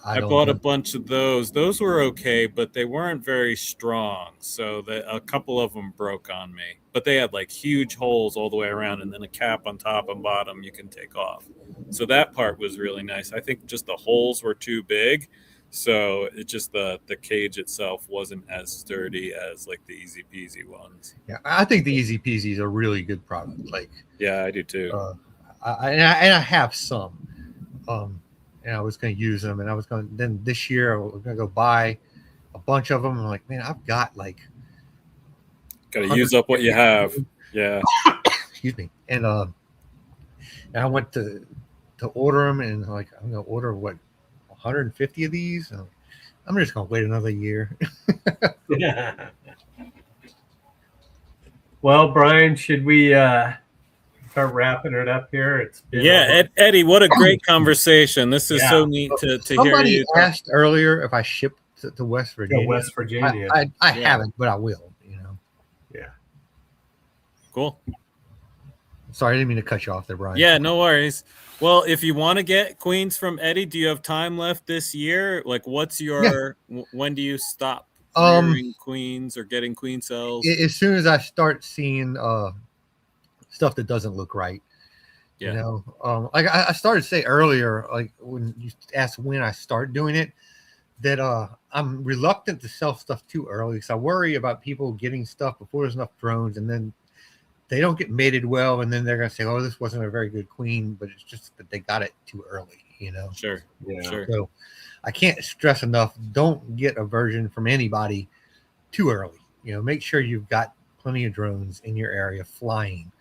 S2: I bought a bunch of those. Those were okay, but they weren't very strong. So a couple of them broke on me. But they had like huge holes all the way around and then a cap on top and bottom you can take off. So that part was really nice. I think just the holes were too big. So it just the cage itself wasn't as sturdy as like the Easy Peasy ones.
S3: Yeah, I think the Easy Peasy is a really good product. Like,
S2: yeah, I do too.
S3: I have some, and I was going to use them, and I was going. Then this year I was going to go buy a bunch of them. I'm like, man, I've got like.
S2: Got to use up what you have. Yeah.
S3: Excuse me, and And I went to order them, and like I'm gonna order what 150 of these. And I'm just gonna wait another year.
S1: Well, Brian, should we start wrapping it up here? It's been
S2: Yeah, Eddie, what a great conversation. This is so
S1: yeah,
S2: neat to hear
S3: Somebody
S2: you.
S3: asked earlier if I shipped to West Virginia.
S1: West Virginia.
S3: I
S2: Yeah.
S3: haven't, but I will.
S1: Yeah.
S2: Cool.
S3: Sorry, I didn't mean to cut you off there, Brian.
S2: Yeah, no worries. Well, if you want to get queens from Eddie, do you have time left this year? Like, what's your when do you stop rearing queens or getting queen cells?
S3: As soon as I start seeing stuff that doesn't look right,
S2: Yeah.
S3: like I started to say earlier, like when you asked when I start doing it, that I'm reluctant to sell stuff too early because I worry about people getting stuff before there's enough drones, and then they don't get mated well, and then they're gonna say, "Oh, this wasn't a very good queen," but it's just that they got it too early,
S2: Sure.
S1: Yeah.
S2: Sure.
S3: So I can't stress enough: don't get a version from anybody too early. Make sure you've got plenty of drones in your area flying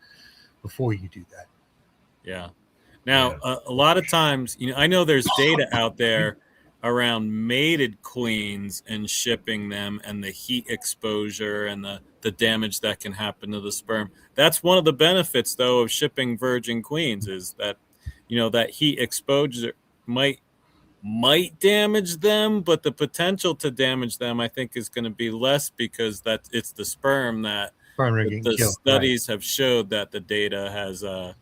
S3: before you do that.
S2: Yeah. Now, a lot of times, I know there's data out there around mated queens and shipping them and the heat exposure and the damage that can happen to the sperm. That's one of the benefits, though, of shipping virgin queens is that, that heat exposure might damage them, but the potential to damage them, I think, is going to be less because it's the sperm that the studies have showed that the data has that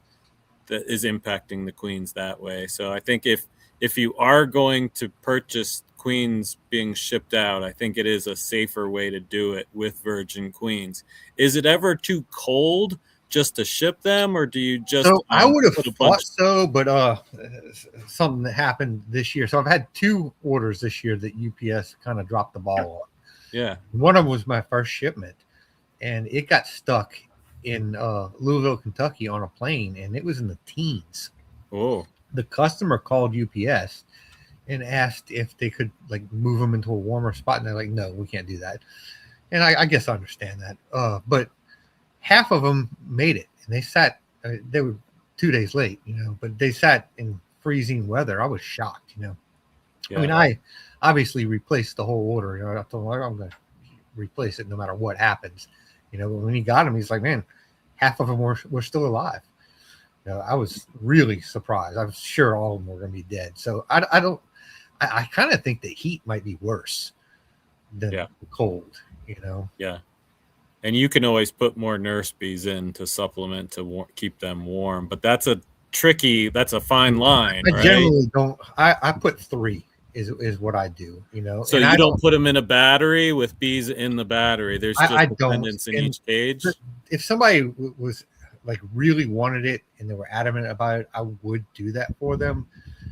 S2: is impacting the queens that way. So I think if you are going to purchase queens being shipped out, I think it is a safer way to do it with virgin queens. Is it ever too cold just to ship them, or do you just?
S3: So I would have thought so, but something that happened this year. So I've had 2 orders this year that UPS kind of dropped the ball on.
S2: Yeah.
S3: One of them was my first shipment, and it got stuck in Louisville, Kentucky on a plane, and it was in the teens.
S2: Oh.
S3: The customer called UPS and asked if they could move them into a warmer spot, and they're like, "No, we can't do that." And I guess I understand that. But half of them made it, and they sat. They were 2 days late, but they sat in freezing weather. I was shocked, Yeah. I mean, I obviously replaced the whole order. I told him I'm going to replace it no matter what happens. But when he got them, he's like, "Man, half of them were still alive." I was really surprised. I was sure all of them were going to be dead. So I kind of think the heat might be worse than the cold,
S2: Yeah. And you can always put more nurse bees in to supplement to keep them warm. But that's a fine line.
S3: I generally don't. I put 3 is what I do,
S2: So you don't put them in a battery with bees in the battery. There's just dependence in each cage.
S3: If somebody was really wanted it and they were adamant about it, I would do that for them.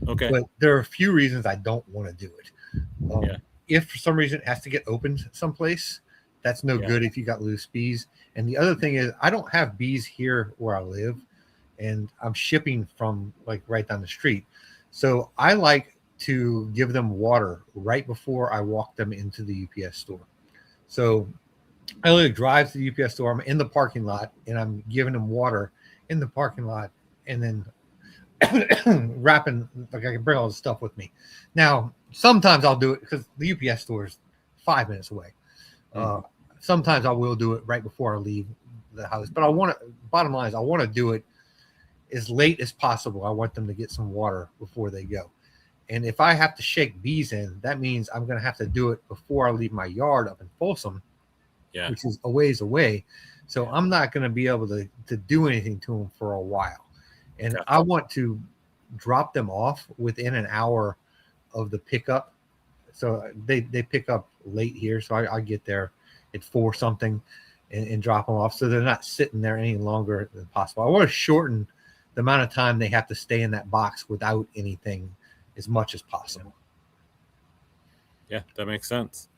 S2: Okay.
S3: But there are a few reasons I don't want to do it. If for some reason it has to get opened someplace, that's no good if you got loose bees. And the other thing is I don't have bees here where I live, and I'm shipping from right down the street. So I like to give them water right before I walk them into the UPS store. So I literally drive to the UPS store. I'm in the parking lot, and I'm giving them water in the parking lot, and then wrapping. I can bring all the stuff with me. Now, sometimes I'll do it because the UPS store is 5 minutes away. Sometimes I will do it right before I leave the house, but bottom line is I want to do it as late as possible. I want them to get some water before they go. And if I have to shake bees in, that means I'm going to have to do it before I leave my yard up in Folsom, which is a ways away. So I'm not going to be able to do anything to them for a while. And I want to drop them off within an hour of the pickup. So they pick up late here. So I get there at 4 something and drop them off. So they're not sitting there any longer than possible. I want to shorten the amount of time they have to stay in that box without anything as much as possible.
S2: Yeah, that makes sense.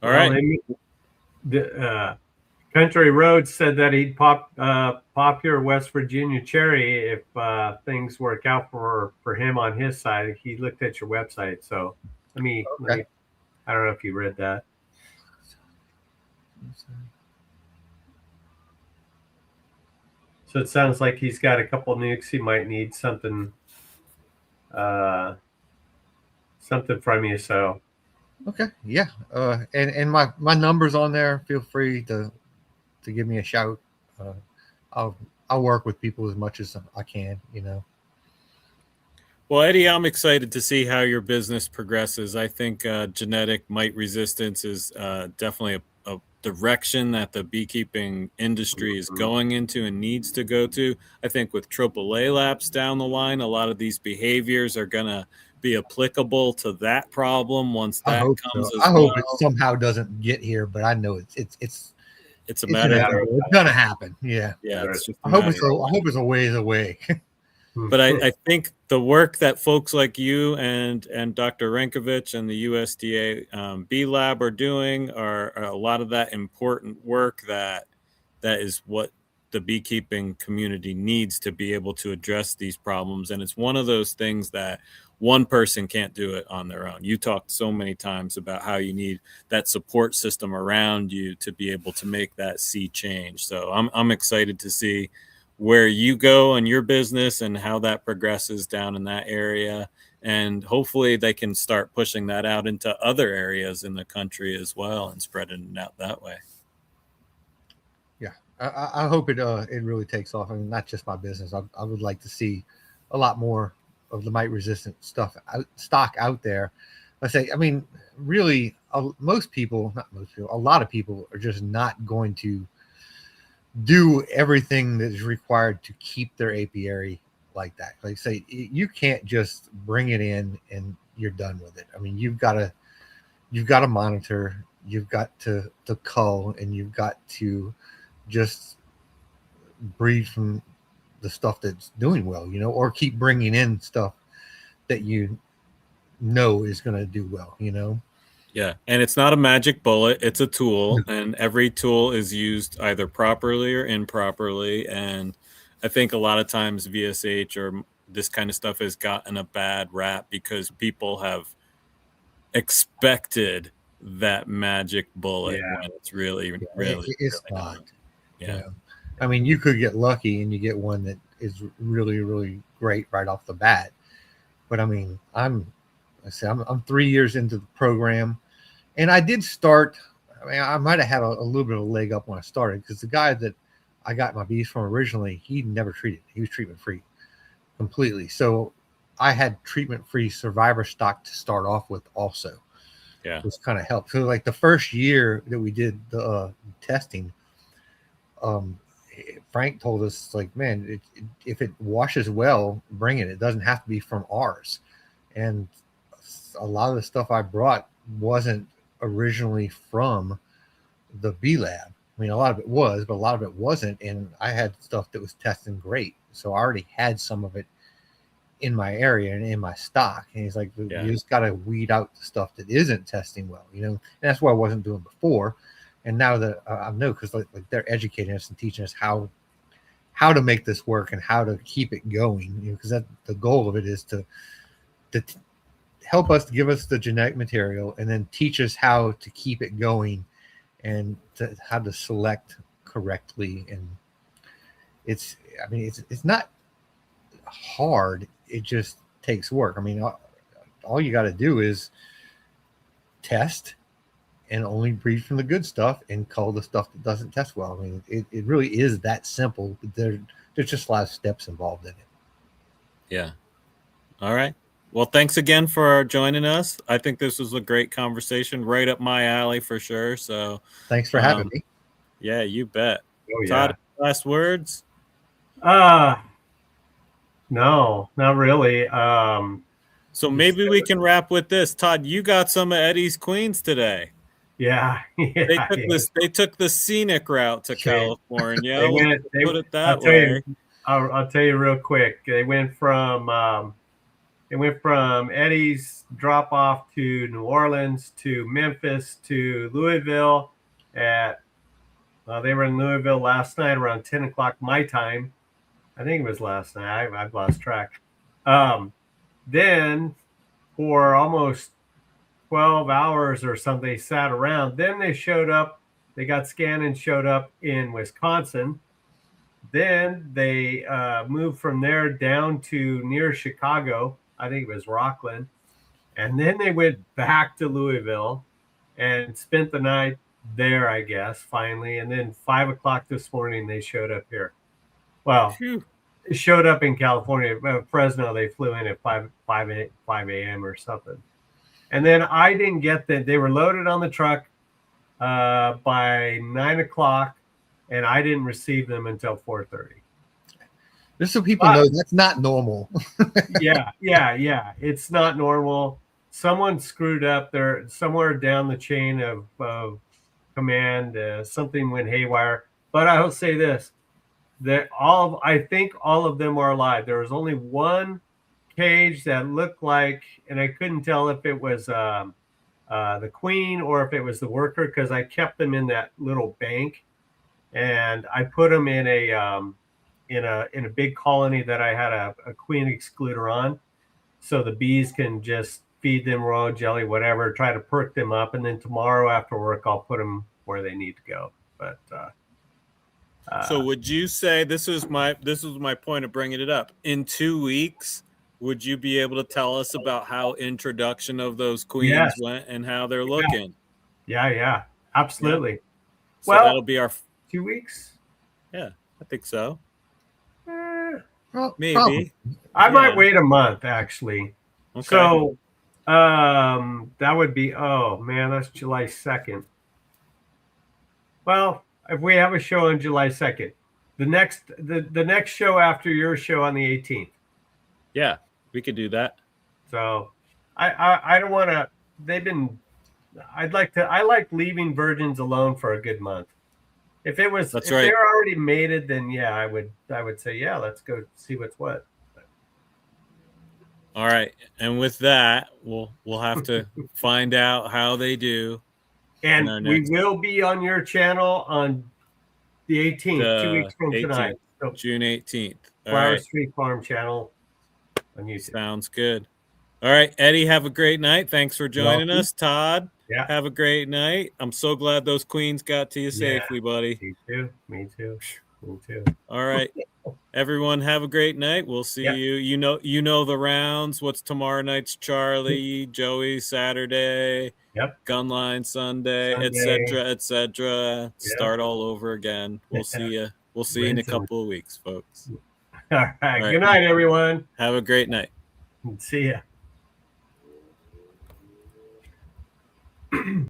S2: All right.
S1: The Country Road said that he'd pop your West Virginia cherry if things work out for him on his side. He looked at your website, so let me I don't know if you read that. So it sounds like he's got a couple nukes. He might need something, something from you. So
S3: Okay, yeah. And my number's on there. Feel free to give me a shout. Uh, I'll work with people as much as I can.
S2: Well, Eddie, I'm excited to see how your business progresses. I think genetic mite resistance is definitely a direction that the beekeeping industry is going into and needs to go to. I think with AAA labs down the line, a lot of these behaviors are going to be applicable to that problem once
S3: I
S2: that
S3: hope
S2: comes
S3: so.
S2: as
S3: I hope it
S2: well.
S3: somehow doesn't get here, but I know
S2: It's a
S3: it's
S2: matter of
S3: inevitable. It's gonna happen. Yeah.
S2: yeah, it's just a
S3: I hope
S2: matter.
S3: I hope it's a ways away.
S2: But I think the work that folks like you and Dr. Renkovich and the USDA Bee Lab are doing are a lot of that important work that is what the beekeeping community needs to be able to address these problems. And it's one of those things that one person can't do it on their own. You talked so many times about how you need that support system around you to be able to make that sea change. So I'm excited to see where you go in your business and how that progresses down in that area. And hopefully they can start pushing that out into other areas in the country as well and spreading it out that way.
S3: Yeah, I hope it really takes off. I mean, not just my business. I would like to see a lot more of the mite resistant stock out there. I mean, really, most people, not most people, a lot of people are just not going to do everything that is required to keep their apiary like that. Like say, you can't just bring it in and you're done with it. I mean, you've got to monitor, you've got to cull, and you've got to just breed from the stuff that's doing well, or keep bringing in stuff that you know is going to do well.
S2: Yeah, and it's not a magic bullet, it's a tool, and every tool is used either properly or improperly. And I think a lot of times VSH or this kind of stuff has gotten a bad rap because people have expected that magic bullet when it's really
S3: it's
S2: really
S3: not.
S2: Yeah.
S3: I mean, you could get lucky and you get one that is really, really great right off the bat. But I mean, I'm 3 years into the program, and I did start. I mean, I might have had a little bit of a leg up when I started, because the guy that I got my bees from originally, he never treated. He was treatment free completely. So I had treatment free survivor stock to start off with also.
S2: Yeah.
S3: Which kind of helped. So like the first year that we did the testing, Frank told us, like, man, if it washes well, bring it. It doesn't have to be from ours. And a lot of the stuff I brought wasn't originally from the Bee Lab. I mean, a lot of it was, but a lot of it wasn't. And I had stuff that was testing great. So I already had some of it in my area and in my stock. And he's like, you just got to weed out the stuff that isn't testing well, and that's what I wasn't doing before. And now that I know, because like they're educating us and teaching us how to make this work and how to keep it going, because that the goal of it is to help us, give us the genetic material, and then teach us how to keep it going and how to select correctly. And it's not hard. It just takes work. I mean, all you got to do is test and only breed from the good stuff and cull the stuff that doesn't test well. I mean, it really is that simple. There's just a lot of steps involved in it.
S2: Yeah. All right. Well, thanks again for joining us. I think this was a great conversation, right up my alley for sure. So
S3: thanks for having me.
S2: Yeah, you bet.
S1: Oh, yeah.
S2: Todd, last words?
S1: No, not really.
S2: So maybe we can wrap with this. Todd, you got some of Eddie's queens today.
S1: Yeah.
S2: They took the scenic route to California. Put it that
S1: way. I'll tell you real quick. They went from Eddie's drop off to New Orleans to Memphis to Louisville. They were in Louisville last night around 10 o'clock my time. I think it was last night. I've lost track. Then for almost 12 hours or something, they sat around. Then they showed up. They got scanned and showed up in Wisconsin. Then they moved from there down to near Chicago. I think it was Rockland. And then they went back to Louisville and spent the night there, I guess, finally. And then 5 o'clock this morning, they showed up here. Well,
S2: Phew.
S1: showed up in California. Fresno, they flew in at 5 a.m. or something. And then I didn't get them. They were loaded on the truck by 9 o'clock, and I didn't receive them until 4:30.
S3: Just so people know, that's not normal.
S1: yeah. It's not normal. Someone screwed up there somewhere down the chain of command. Something went haywire. But I will say this: that I think all of them are alive. There was only one cage that looked like, and I couldn't tell if it was the queen or if it was the worker, because I kept them in that little bank, and I put them in a big colony that I had a queen excluder on, so the bees can just feed them royal jelly, whatever, try to perk them up, and then tomorrow after work I'll put them where they need to go. But
S2: so would you say this was my point of bringing it up? In 2 weeks, would you be able to tell us about how introduction of those queens went and how they're looking?
S1: Yeah, absolutely.
S2: Yeah. So
S1: well,
S2: that'll be our
S1: 2 weeks.
S2: Yeah, I think so.
S3: Well,
S2: Maybe.
S3: probably.
S1: I might wait a month, actually.
S2: Okay.
S1: So that would be, oh man, that's July 2nd. Well, if we have a show on July 2nd, the next show after your show on the 18th.
S2: Yeah, we could do that.
S1: So I don't want to, I like leaving virgins alone for a good month. If it was,
S2: That's
S1: if
S2: right.
S1: they're already mated, then yeah, I would say, yeah, let's go see what's what.
S2: All right, and with that, we'll have to find out how they do.
S1: And we will be on your channel on the 18th, 2 weeks from
S2: 18th,
S1: tonight. So
S2: June 18th.
S1: Flower Street Farm channel on YouTube.
S2: Sounds good. All right, Eddie, have a great night. Thanks for joining us. Todd, have a great night. I'm so glad those queens got to you safely, buddy.
S1: Me too.
S2: All right. Everyone have a great night. We'll see you. You know the rounds. What's tomorrow night's Charlie, Joey Saturday, Gunline Sunday, etc. Start all over again. We'll see you. We'll see you in a couple of weeks, folks.
S1: All right. Good night, everyone.
S2: Have a great night.
S1: See ya.